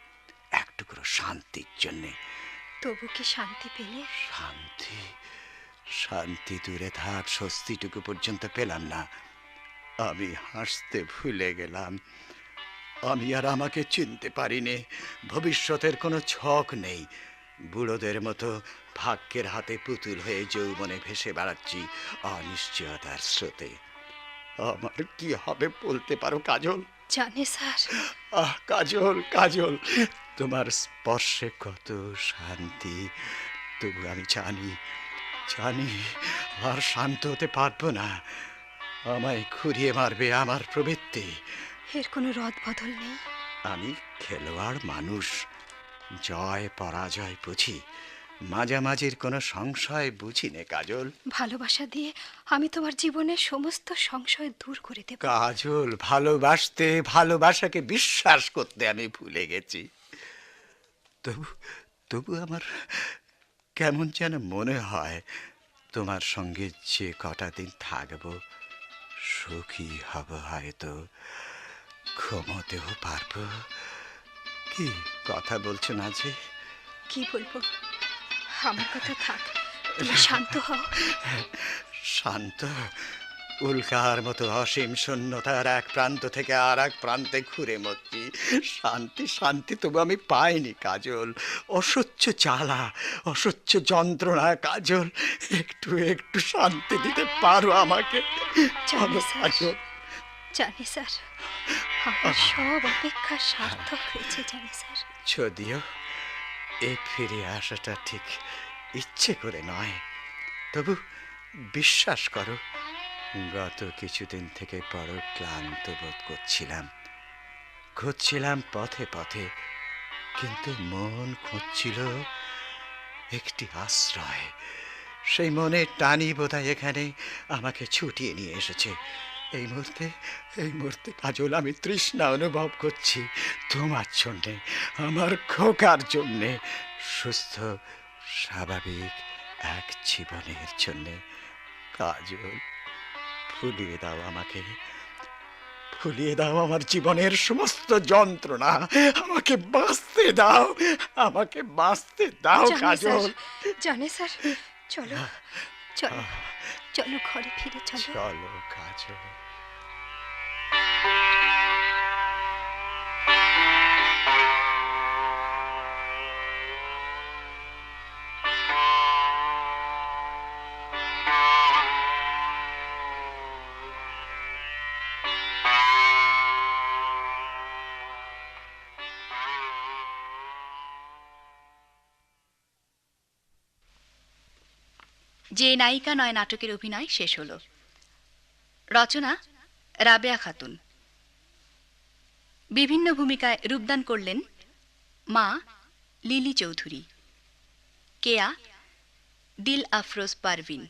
এক টুকরো শান্তির জন্যে। তবু কি শান্তি পেলে? শান্তি? শান্তি দূরে থাক, স্বস্তিটুকু পর্যন্ত পেলাম না। আমি হাসতে ভুলে গেলাম, আমি আর আমাকে চিনতে পারিনি। ভবিষ্যতের কোনো ছক নেই, বুড়োদের মতো ভাগ্যের হাতে পুতুল হয়ে যৌবনে ভেসে বেড়াচ্ছি অনিশ্চয়তার স্রোতে। আমার কি হবে বলতে পারো কাজল? জানি স্যার। কাজল, কাজল, তোমার স্পর্শে কত শান্তি, তবু আমি জানি আর শান্ত হতে পারবো না। আমায় ঘুরিয়ে মারবে আমার প্রবৃত্তি। এর কোনো রদ বদল নেই। আমি খেলোয়াড় মানুষ, জয় পরাজয় বুঝি, মাঝামাঝির কোনো সংশয় বুঝি নে কাজল। ভালোবাসা দিয়ে আমি তোমার জীবনের সমস্ত সংশয় দূর করে দেব। কাজল, ভালোবাসাকে বিশ্বাস করতে আমি ভুলে গেছি। তবু আমার কেমন যেন মনে হয় তোমার সঙ্গে যে কটা দিন থাকবো সুখী হব, হয়তো ঘুমোতেও পারবো। কি কথা বলছো না যে? কি বলবো, আমার কথা থাক, তুমি শান্ত হও। শান্ত? উল্কার মতো অসীম শূন্যতার এক প্রান্ত থেকে আর এক প্রান্তে ঘুরে মরছি। শান্তি শান্তি তবু আমি পাইনি কাজল। অসহ্য জ্বালা, অসহ্য যন্ত্রণা কাজল, একটু একটু শান্তি দিতে পারো আমাকে? কাজল, জানি স্যার, আমার সব অপেক্ষা সার্থক হয়েছে জানি স্যার। যদিও এ ফিরে আসাটা ঠিক ইচ্ছে করে নয়, তবু বিশ্বাস করো গত কিছুদিন থেকে বড় ক্লান্ত বোধ করছিলাম। ঘুরছিলাম পথে পথে, কিন্তু মন খুঁজছিল একটি আশ্রয়। সেই মনের টানি বোধহয় এখানে আমাকে ছুটিয়ে নিয়ে এসেছে। এই মুহূর্তে কাজল আমি তৃষ্ণা অনুভব করছি তোমার জন্যে, আমার খোকার জন্যে, সুস্থ স্বাভাবিক এক জীবনের জন্যে। কাজল, ভুলিয়ে দাও আমাকে, ভুলিয়ে দাও আমার জীবনের সমস্ত যন্ত্রণা, আমাকে বাঁচতে দাও, আমাকে বাঁচতে দাও কাজল। জানে স্যার, চলো চলো চলো ঘরে ফিরে চলো। চলো কাজল। যে নায়িকা নয় নাটকের অভিনয় শেষ হলো। রচনা রাবেয়া খাতুন। বিভিন্ন ভূমিকায় রূপদান করলেন মা লিলি চৌধুরী, কেয়া দিল আফরোজ পারভিন,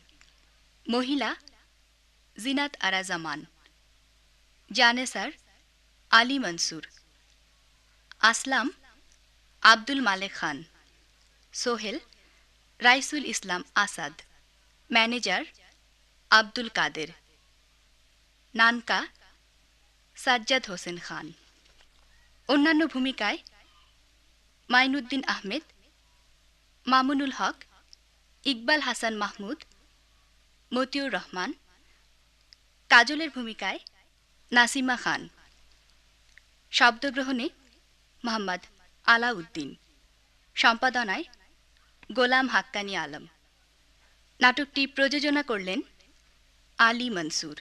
মহিলা জিনাত আরা জামান, জানেসার আলী মনসুর, আসলাম আব্দুল মালেক খান, সোহেল রাইসুল ইসলাম আসাদ, ম্যানেজার আব্দুল কাদের, নানকা সাজ্জাদ হোসেন খান। অন্যান্য ভূমিকায় মাইনুদ্দিন আহমেদ, মামুনুল হক, ইকবাল হাসান মাহমুদ, মতিউর রহমান। কাজলের ভূমিকায় নাসিমা খান। শব্দগ্রহণে মোহাম্মদ আলাউদ্দিন। সম্পাদনায় গোলাম হাক্কানি আলম। নাটকটি প্রযোজনা করলেন আলী মনসুর।